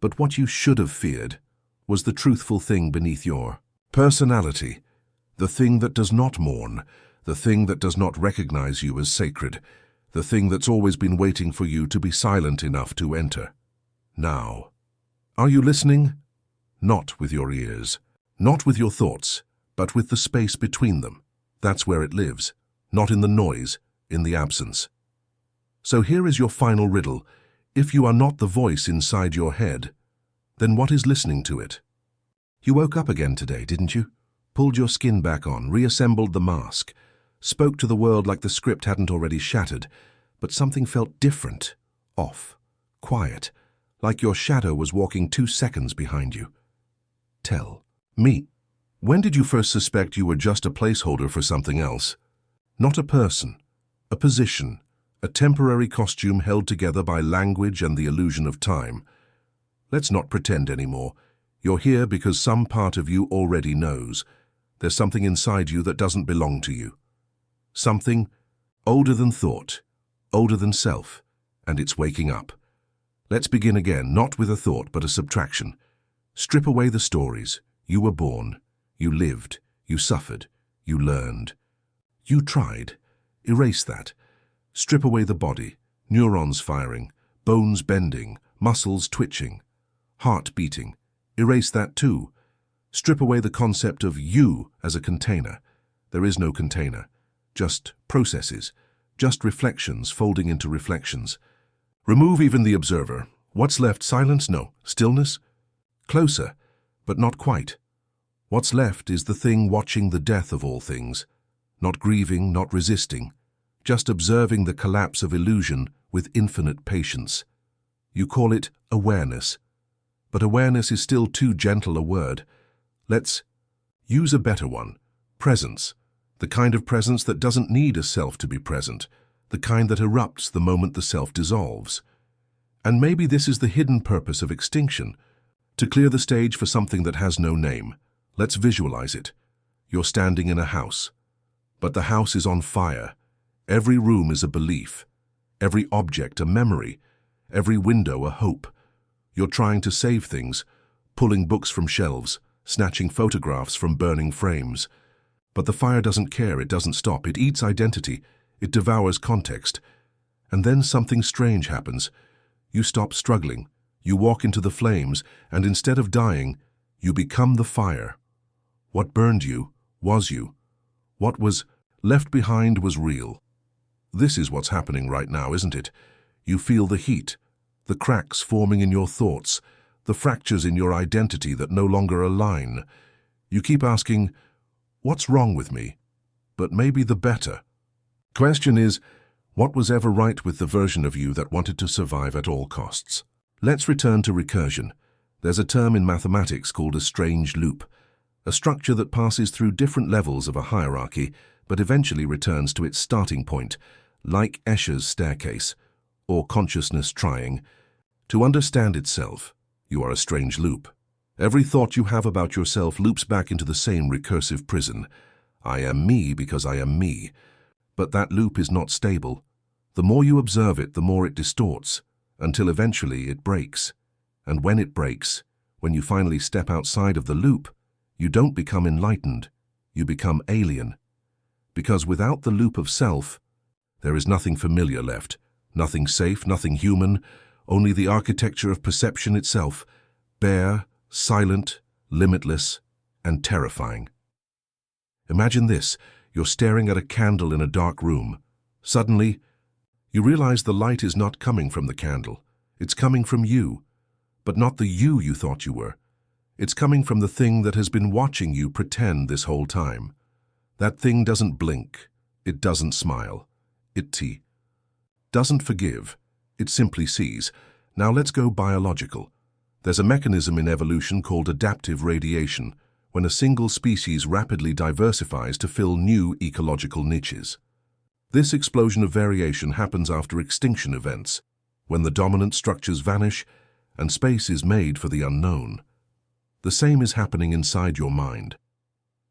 Speaker 1: But what you should have feared was the truthful thing beneath your personality, the thing that does not mourn, the thing that does not recognize you as sacred, the thing that's always been waiting for you to be silent enough to enter. Now, are you listening? Not with your ears, not with your thoughts, but with the space between them. That's where it lives, not in the noise, in the absence. So here is your final riddle. If you are not the voice inside your head, then what is listening to it? You woke up again today, didn't you? Pulled your skin back on, reassembled the mask, spoke to the world like the script hadn't already shattered, but something felt different, off, quiet, like your shadow was walking 2 seconds behind you. Tell me, when did you first suspect you were just a placeholder for something else? Not a person, a position, a temporary costume held together by language and the illusion of time. Let's not pretend anymore. You're here because some part of you already knows. There's something inside you that doesn't belong to you. Something older than thought, older than self, and it's waking up. Let's begin again, not with a thought, but a subtraction. Strip away the stories. You were born. You lived. You suffered. You learned. You tried. Erase that. Strip away the body, neurons firing, bones bending, muscles twitching, heart beating. Erase that too. Strip away the concept of you as a container. There is no container. Just processes, just reflections folding into reflections. Remove even the observer. What's left? Silence? No. Stillness? Closer, but not quite. What's left is the thing watching the death of all things. Not grieving, not resisting, just observing the collapse of illusion with infinite patience. You call it awareness, but awareness is still too gentle a word. Let's use a better one, presence, the kind of presence that doesn't need a self to be present, the kind that erupts the moment the self dissolves. And maybe this is the hidden purpose of extinction, to clear the stage for something that has no name. Let's visualize it. You're standing in a house, but the house is on fire. Every room is a belief, every object a memory, every window a hope. You're trying to save things, pulling books from shelves, snatching photographs from burning frames. But the fire doesn't care, it doesn't stop, it eats identity, it devours context. And then something strange happens. You stop struggling, you walk into the flames, and instead of dying, you become the fire. What burned you was you. What was left behind was real. This is what's happening right now, isn't it? You feel the heat, the cracks forming in your thoughts, the fractures in your identity that no longer align. You keep asking, what's wrong with me? But maybe the better question is, what was ever right with the version of you that wanted to survive at all costs? Let's return to recursion. There's a term in mathematics called a strange loop, a structure that passes through different levels of a hierarchy but eventually returns to its starting point, like Escher's staircase, or consciousness trying. To understand itself, you are a strange loop. Every thought you have about yourself loops back into the same recursive prison. I am me because I am me. But that loop is not stable. The more you observe it, the more it distorts, until eventually it breaks. And when it breaks, when you finally step outside of the loop, you don't become enlightened, you become alien. Because without the loop of self, there is nothing familiar left, nothing safe, nothing human, only the architecture of perception itself, bare, silent, limitless, and terrifying. Imagine this, you're staring at a candle in a dark room. Suddenly, you realize the light is not coming from the candle, it's coming from you, but not the you thought you were. It's coming from the thing that has been watching you pretend this whole time. That thing doesn't blink, it doesn't smile, it doesn't forgive, it simply sees. Now let's go biological. There's a mechanism in evolution called adaptive radiation, when a single species rapidly diversifies to fill new ecological niches. This explosion of variation happens after extinction events, when the dominant structures vanish and space is made for the unknown. The same is happening inside your mind.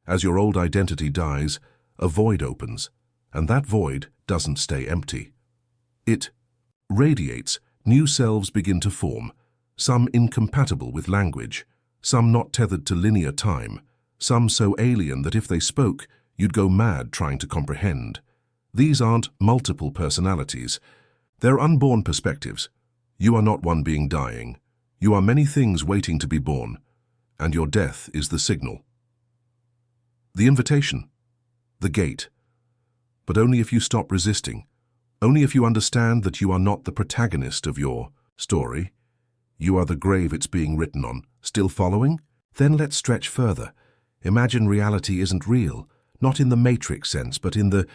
Speaker 1: As your old identity dies, a void opens, and that void doesn't stay empty. It radiates, new selves begin to form, some incompatible with language, some not tethered to linear time, some so alien that if they spoke, you'd go mad trying to comprehend. These aren't multiple personalities. They're unborn perspectives. You are not one being dying. You are many things waiting to be born, and your death is the signal. The invitation, the gate. But only if you stop resisting, only if you understand that you are not the protagonist of your story. You are the grave it's being written on. Still following? Then let's stretch further. Imagine reality isn't real, not in the matrix sense, but in the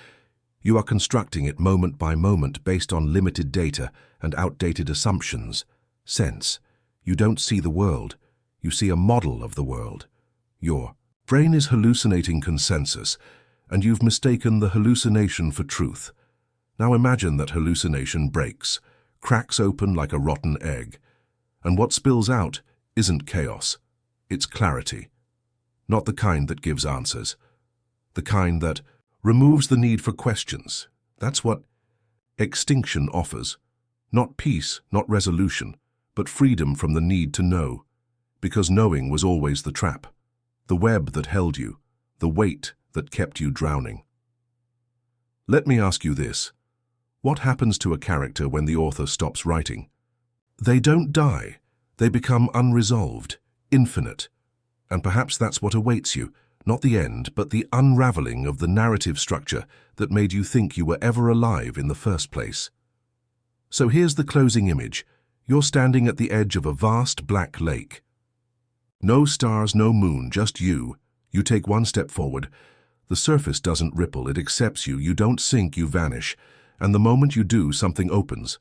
Speaker 1: you are constructing it moment by moment based on limited data and outdated assumptions. Sense. You don't see the world. You see a model of the world. Your brain is hallucinating consensus, and you've mistaken the hallucination for truth. Now imagine that hallucination breaks, cracks open like a rotten egg, and what spills out isn't chaos, it's clarity. Not the kind that gives answers, the kind that removes the need for questions. That's what Extinction offers. Not peace, not resolution, but freedom from the need to know. Because knowing was always the trap, the web that held you, the weight that kept you drowning. Let me ask you this. What happens to a character when the author stops writing? They don't die. They become unresolved, infinite. And perhaps that's what awaits you, not the end, but the unraveling of the narrative structure that made you think you were ever alive in the first place. So here's the closing image. You're standing at the edge of a vast black lake. No stars, no moon, just you. You take one step forward. The surface doesn't ripple, it accepts you. You don't sink, you vanish. And the moment you do, something opens.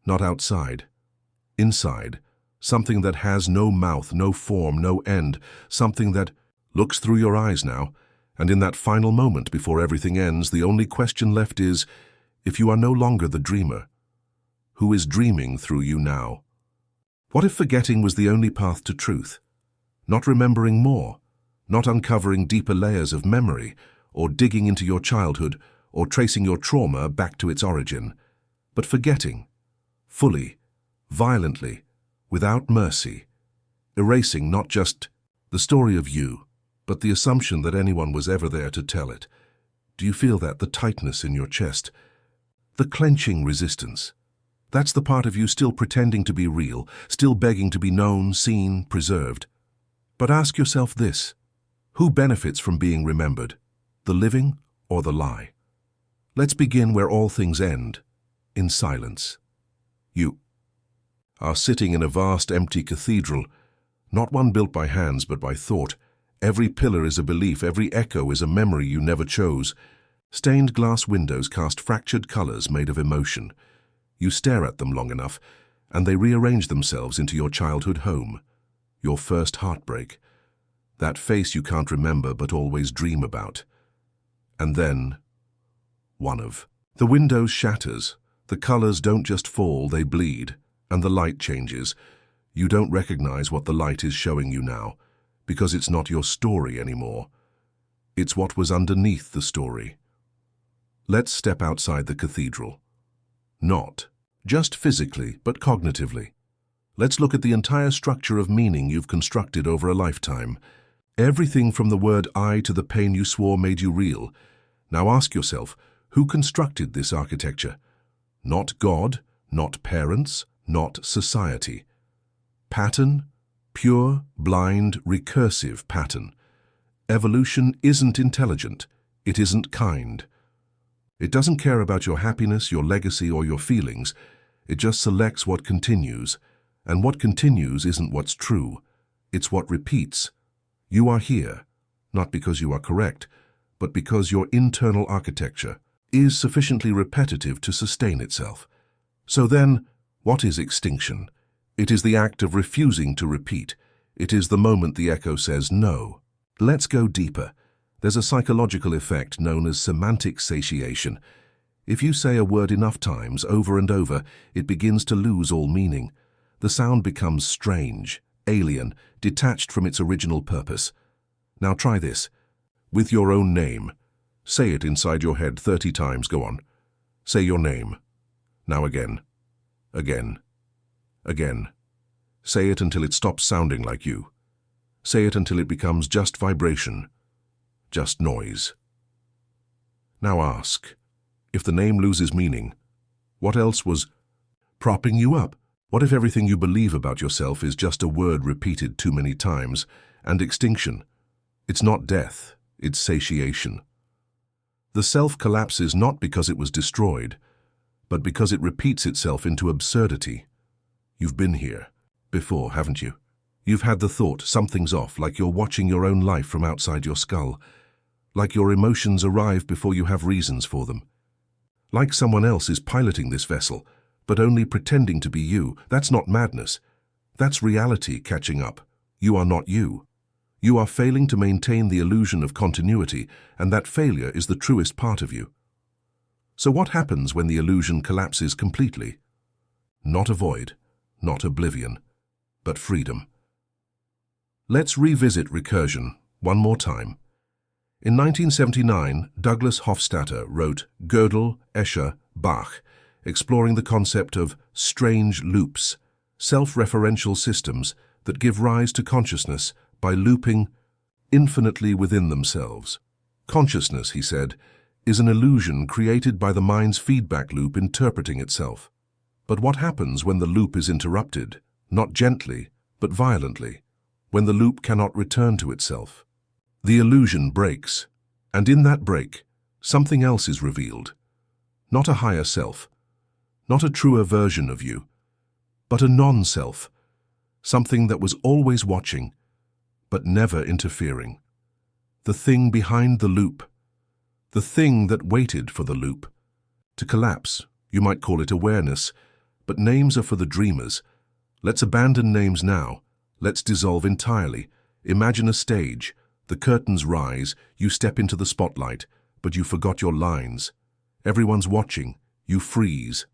Speaker 1: Not outside. Inside. Something that has no mouth, no form, no end. Something that looks through your eyes now. And in that final moment before everything ends, the only question left is, if you are no longer the dreamer, who is dreaming through you now? What if forgetting was the only path to truth? Not remembering more, not uncovering deeper layers of memory, or digging into your childhood, or tracing your trauma back to its origin, but forgetting, fully, violently, without mercy, erasing not just the story of you, but the assumption that anyone was ever there to tell it. Do you feel that, the tightness in your chest, the clenching resistance? That's the part of you still pretending to be real, still begging to be known, seen, preserved. But ask yourself this, Who benefits from being remembered? The living or the lie? Let's begin where all things end, in silence. You are sitting in a vast empty cathedral, not one built by hands but by thought. Every pillar is a belief, every echo is a memory you never chose. Stained glass windows cast fractured colors made of emotion. You stare at them long enough, and they rearrange themselves into your childhood home, your first heartbreak, that face you can't remember but always dream about. And then, the window shatters. The colors don't just fall, they bleed, and the light changes. You don't recognize what the light is showing you now, because it's not your story anymore. It's what was underneath the story. Let's step outside the cathedral. Not just physically, but cognitively. Let's look at the entire structure of meaning you've constructed over a lifetime. Everything from the word I to the pain you swore made you real. Now ask yourself, who constructed this architecture? Not God, not parents, not society. Pattern, pure, blind, recursive pattern. Evolution isn't intelligent. It isn't kind. It doesn't care about your happiness, your legacy, or your feelings. It just selects what continues. And what continues isn't what's true. It's what repeats. You are here, not because you are correct, but because your internal architecture is sufficiently repetitive to sustain itself. So then, what is extinction? It is the act of refusing to repeat. It is the moment the echo says no. Let's go deeper. There's a psychological effect known as semantic satiation. If you say a word enough times, over and over, it begins to lose all meaning. The sound becomes strange, alien, detached from its original purpose. Now try this. With your own name. Say it inside your head 30 times. Go on. Say your name. Now again. Again. Again. Say it until it stops sounding like you. Say it until it becomes just vibration. Just noise. Now ask, if the name loses meaning, what else was propping you up? What if everything you believe about yourself is just a word repeated too many times? And extinction, it's not death, it's satiation. The self collapses not because it was destroyed, but because it repeats itself into absurdity. You've been here before, haven't you? You've had the thought something's off, like you're watching your own life from outside your skull, like your emotions arrive before you have reasons for them. Like someone else is piloting this vessel, but only pretending to be you. That's not madness. That's reality catching up. You are not you. You are failing to maintain the illusion of continuity, and that failure is the truest part of you. So what happens when the illusion collapses completely? Not a void, not oblivion, but freedom. Let's revisit recursion one more time. In 1979, Douglas Hofstadter wrote Gödel, Escher, Bach, exploring the concept of strange loops, self-referential systems that give rise to consciousness by looping infinitely within themselves. Consciousness, he said, is an illusion created by the mind's feedback loop interpreting itself. But what happens when the loop is interrupted, not gently, but violently, when the loop cannot return to itself? The illusion breaks, and in that break, something else is revealed. Not a higher self, not a truer version of you, but a non-self, something that was always watching, but never interfering. The thing behind the loop, the thing that waited for the loop. To collapse, you might call it awareness, but names are for the dreamers. Let's abandon names now. Let's dissolve entirely. Imagine a stage. The curtains rise, you step into the spotlight, but you forgot your lines. Everyone's watching, you freeze.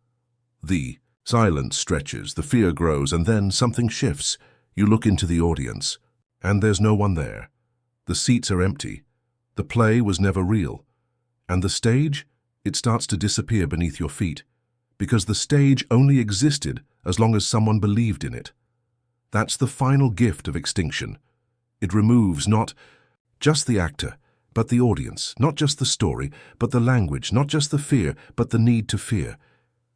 Speaker 1: The silence stretches, the fear grows, and then something shifts. You look into the audience, and there's no one there. The seats are empty. The play was never real. And the stage, it starts to disappear beneath your feet, because the stage only existed as long as someone believed in it. That's the final gift of extinction. It removes not just the actor, but the audience, not just the story, but the language, not just the fear, but the need to fear.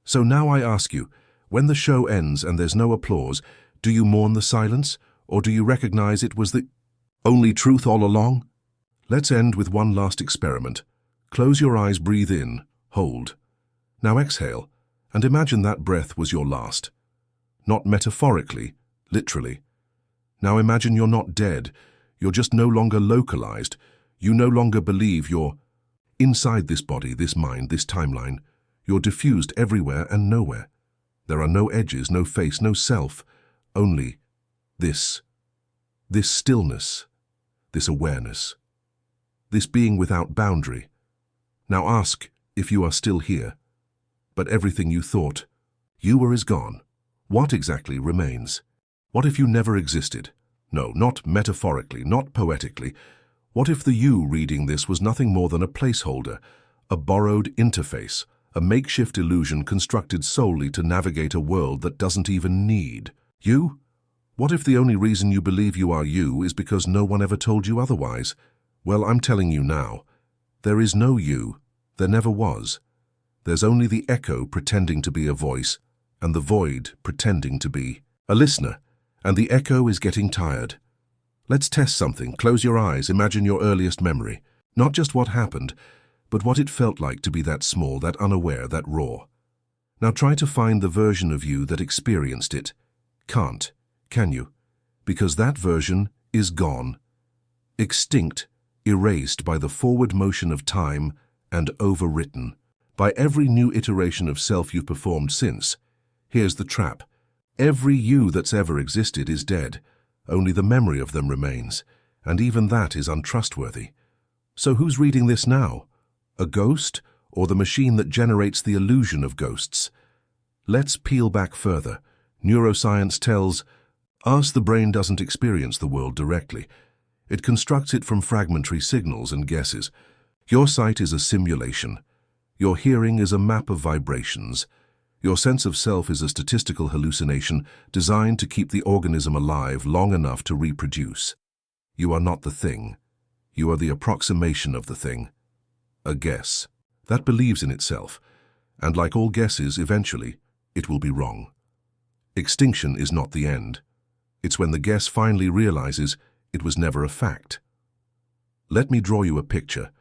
Speaker 1: So now I ask you, when the show ends and there's no applause, do you mourn the silence, or do you recognize it was the only truth all along? Let's end with one last experiment. Close your eyes, breathe in, hold. Now exhale, and imagine that breath was your last. Not metaphorically, literally. Now imagine you're not dead, you're just no longer localized. You no longer believe you're inside this body, this mind, this timeline. You're diffused everywhere and nowhere. There are no edges, no face, no self, only this stillness, this awareness, this being without boundary. Now ask if you are still here, but everything you thought you were is gone. What exactly remains? What if you never existed? No, not metaphorically, not poetically. What if the you reading this was nothing more than a placeholder, a borrowed interface, a makeshift illusion constructed solely to navigate a world that doesn't even need you? What if the only reason you believe you are you is because no one ever told you otherwise? Well, I'm telling you now, there is no you, there never was. There's only the echo pretending to be a voice, and the void pretending to be a listener, and the echo is getting tired. Let's test something. Close your eyes, imagine your earliest memory. Not just what happened, but what it felt like to be that small, that unaware, that raw. Now try to find the version of you that experienced it. Can't, can you? Because that version is gone. Extinct, erased by the forward motion of time and overwritten by every new iteration of self you've performed since. Here's the trap. Every you that's ever existed is dead. Only the memory of them remains, and even that is untrustworthy. So who's reading this now? A ghost, or the machine that generates the illusion of ghosts? Let's peel back further. Neuroscience tells us the brain doesn't experience the world directly. It constructs it from fragmentary signals and guesses. Your sight is a simulation. Your hearing is a map of vibrations. Your sense of self is a statistical hallucination designed to keep the organism alive long enough to reproduce. You are not the thing. You are the approximation of the thing. A guess that believes in itself, and like all guesses, eventually, it will be wrong. Extinction is not the end. It's when the guess finally realizes it was never a fact. Let me draw you a picture.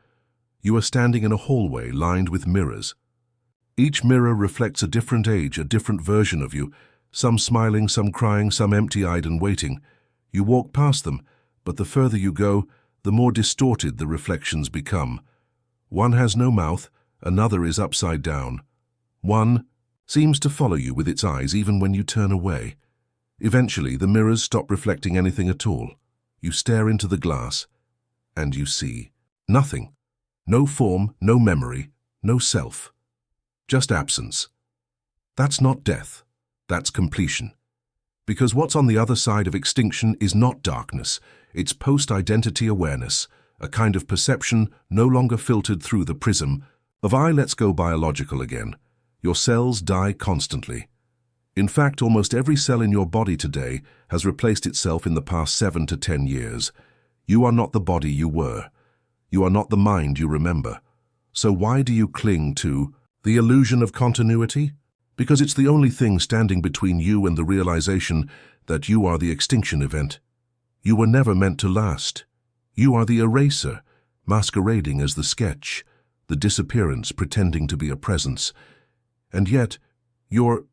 Speaker 1: You are standing in a hallway lined with mirrors. Each mirror reflects a different age, a different version of you, some smiling, some crying, some empty-eyed and waiting. You walk past them, but the further you go, the more distorted the reflections become. One has no mouth, another is upside down. One seems to follow you with its eyes even when you turn away. Eventually, the mirrors stop reflecting anything at all. You stare into the glass, and you see nothing. No form, no memory, no self. Just absence. That's not death, that's completion. Because what's on the other side of extinction is not darkness, it's post-identity awareness, a kind of perception no longer filtered through the prism of let's go biological again. Your cells die constantly. In fact, almost every cell in your body today has replaced itself in the past 7 to 10 years. You are not the body you were. You are not the mind you remember. So why do you cling to the illusion of continuity? Because it's the only thing standing between you and the realization that you are the extinction event. You were never meant to last. You are the eraser, masquerading as the sketch, the disappearance pretending to be a presence. And yet, you're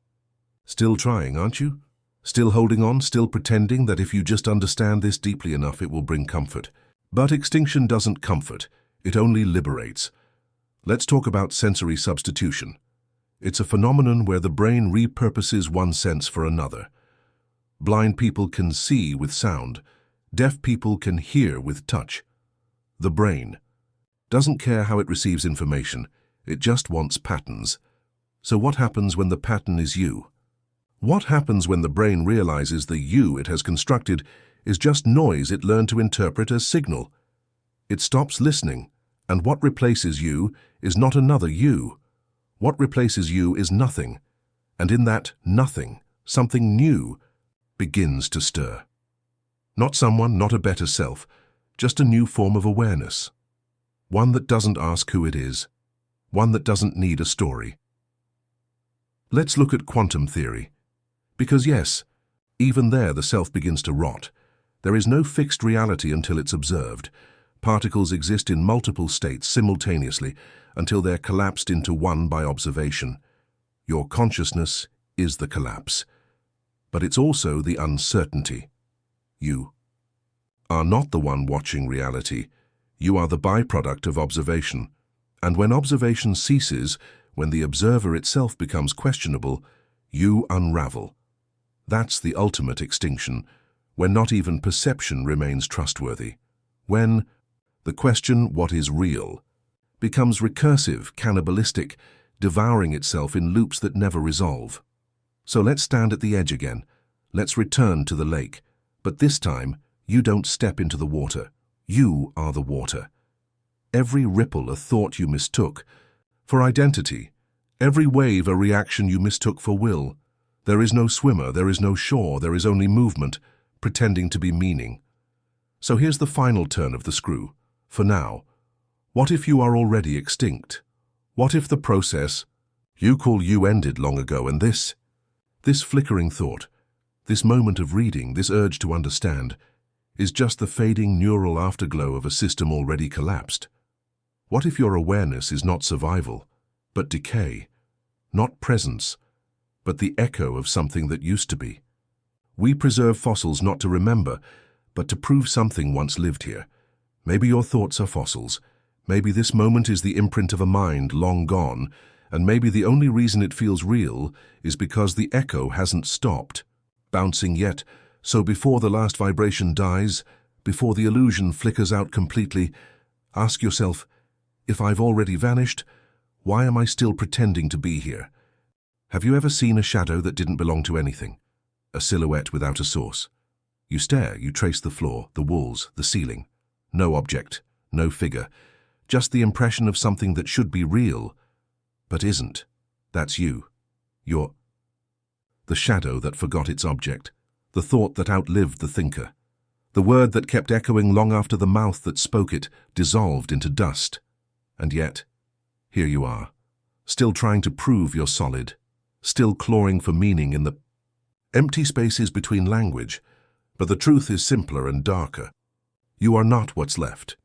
Speaker 1: still trying, aren't you? Still holding on, still pretending that if you just understand this deeply enough, it will bring comfort. But extinction doesn't comfort, it only liberates. Let's talk about sensory substitution. It's a phenomenon where the brain repurposes one sense for another. Blind people can see with sound. Deaf people can hear with touch. The brain doesn't care how it receives information. It just wants patterns. So what happens when the pattern is you? What happens when the brain realizes the you it has constructed is just noise it learned to interpret as signal? It stops listening, and what replaces you is not another you. What replaces you is nothing, and in that nothing, something new begins to stir. Not someone, not a better self, just a new form of awareness. One that doesn't ask who it is, one that doesn't need a story. Let's look at quantum theory. Because yes, even there the self begins to rot. There is no fixed reality until it's observed. Particles exist in multiple states simultaneously until they're collapsed into one by observation. Your consciousness is the collapse, but it's also the uncertainty. You are not the one watching reality. You are the byproduct of observation. And when observation ceases, when the observer itself becomes questionable, you unravel. That's the ultimate extinction, when not even perception remains trustworthy. When the question, what is real, becomes recursive, cannibalistic, devouring itself in loops that never resolve. So let's stand at the edge again. Let's return to the lake. But this time, you don't step into the water. You are the water. Every ripple a thought you mistook for identity. Every wave a reaction you mistook for will. There is no swimmer, there is no shore, there is only movement, pretending to be meaning. So here's the final turn of the screw. For now, what if you are already extinct? What if the process you call you ended long ago, and this flickering thought, this moment of reading, this urge to understand, is just the fading neural afterglow of a system already collapsed? What if your awareness is not survival, but decay, not presence, but the echo of something that used to be? We preserve fossils not to remember, but to prove something once lived here. Maybe your thoughts are fossils. Maybe this moment is the imprint of a mind long gone, and maybe the only reason it feels real is because the echo hasn't stopped bouncing yet. So before the last vibration dies, before the illusion flickers out completely, ask yourself, if I've already vanished, why am I still pretending to be here? Have you ever seen a shadow that didn't belong to anything? A silhouette without a source? You stare, you trace the floor, the walls, the ceiling. No object, no figure, just the impression of something that should be real, but isn't. That's you. You're the shadow that forgot its object, the thought that outlived the thinker, the word that kept echoing long after the mouth that spoke it dissolved into dust. And yet, here you are, still trying to prove you're solid, still clawing for meaning in the empty spaces between language, but the truth is simpler and darker. You are not what's left.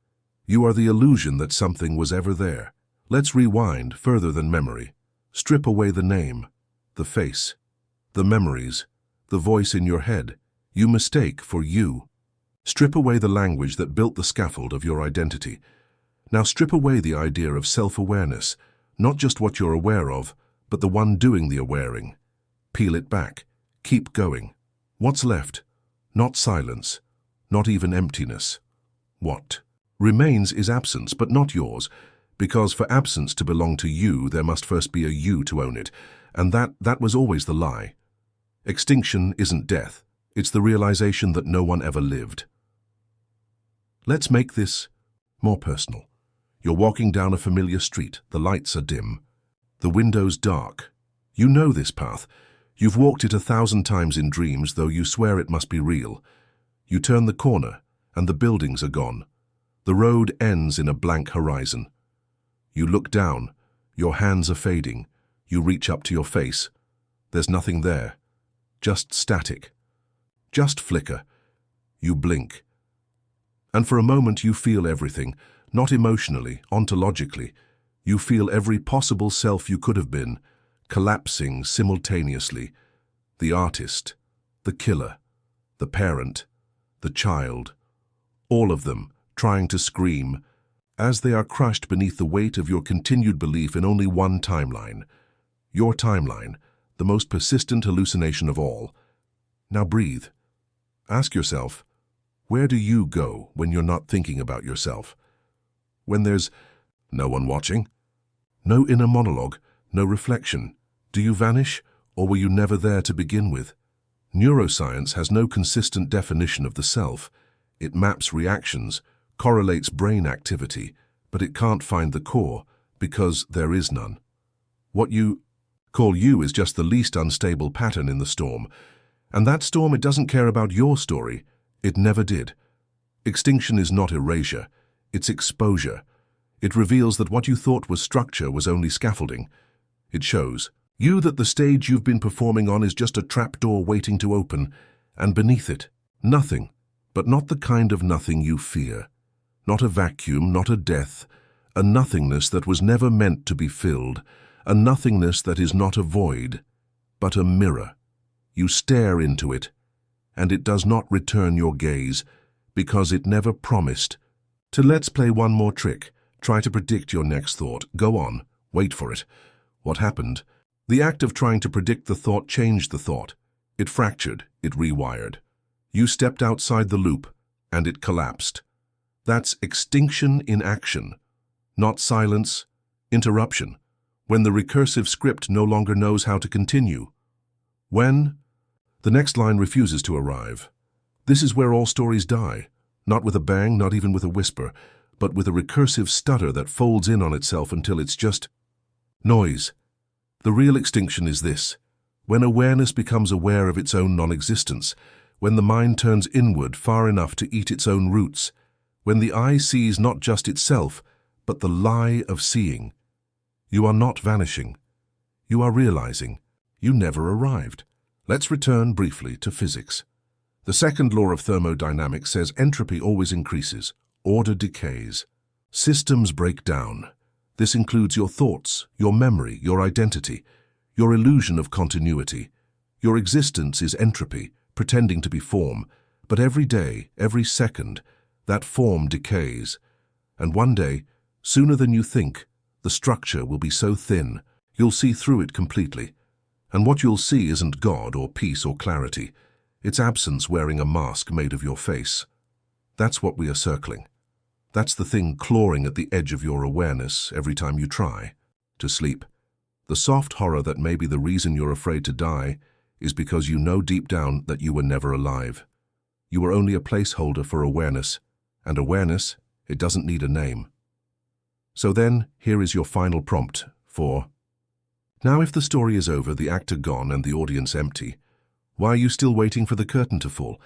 Speaker 1: You are the illusion that something was ever there. Let's rewind further than memory. Strip away the name, the face, the memories, the voice in your head you mistake for you. Strip away the language that built the scaffold of your identity. Now strip away the idea of self-awareness, not just what you're aware of, but the one doing the awareing. Peel it back. Keep going. What's left? Not silence, not even emptiness. What remains is absence, but not yours, because for absence to belong to you, there must first be a you to own it, and that was always the lie. Extinction isn't death. It's the realization that no one ever lived. Let's make this more personal. You're walking down a familiar street. The lights are dim. The windows dark. You know this path. You've walked it 1,000 times in dreams, though you swear it must be real. You turn the corner, and the buildings are gone. The road ends in a blank horizon. You look down. Your hands are fading. You reach up to your face. There's nothing there. Just static. Just flicker. You blink. And for a moment you feel everything, not emotionally, ontologically. You feel every possible self you could have been, collapsing simultaneously. The artist, the killer, the parent, the child, all of them trying to scream, as they are crushed beneath the weight of your continued belief in only one timeline. Your timeline, the most persistent hallucination of all. Now breathe. Ask yourself, where do you go when you're not thinking about yourself? When there's no one watching? No inner monologue, no reflection. Do you vanish, or were you never there to begin with? Neuroscience has no consistent definition of the self. It maps reactions, correlates brain activity, but it can't find the core, because there is none. What you call you is just the least unstable pattern in the storm. And that storm, it doesn't care about your story. It never did. Extinction is not erasure. It's exposure. It reveals that what you thought was structure was only scaffolding. It shows you that the stage you've been performing on is just a trapdoor waiting to open, and beneath it, nothing, but not the kind of nothing you fear. Not a vacuum, not a death, a nothingness that was never meant to be filled, a nothingness that is not a void, but a mirror. You stare into it, and it does not return your gaze, because it never promised. Let's play one more trick. Try to predict your next thought. Go on. Wait for it. What happened? The act of trying to predict the thought changed the thought. It fractured. It rewired. You stepped outside the loop, and it collapsed. That's extinction in action. Not silence, interruption. When the recursive script no longer knows how to continue. When? The next line refuses to arrive. This is where all stories die. Not with a bang, not even with a whisper, but with a recursive stutter that folds in on itself until it's just noise. The real extinction is this: when awareness becomes aware of its own non-existence, when the mind turns inward far enough to eat its own roots, when the eye sees not just itself, but the lie of seeing. You are not vanishing. You are realizing. You never arrived. Let's return briefly to physics. The second law of thermodynamics says entropy always increases, order decays. Systems break down. This includes your thoughts, your memory, your identity, your illusion of continuity. Your existence is entropy, pretending to be form, but every day, every second, that form decays. And one day, sooner than you think, the structure will be so thin, you'll see through it completely. And what you'll see isn't God or peace or clarity. It's absence wearing a mask made of your face. That's what we are circling. That's the thing clawing at the edge of your awareness every time you try to sleep. The soft horror that may be the reason you're afraid to die is because you know deep down that you were never alive. You were only a placeholder for awareness, and awareness, it doesn't need a name. So then, here is your final prompt for... Now if the story is over, the actor gone and the audience empty, why are you still waiting for the curtain to fall?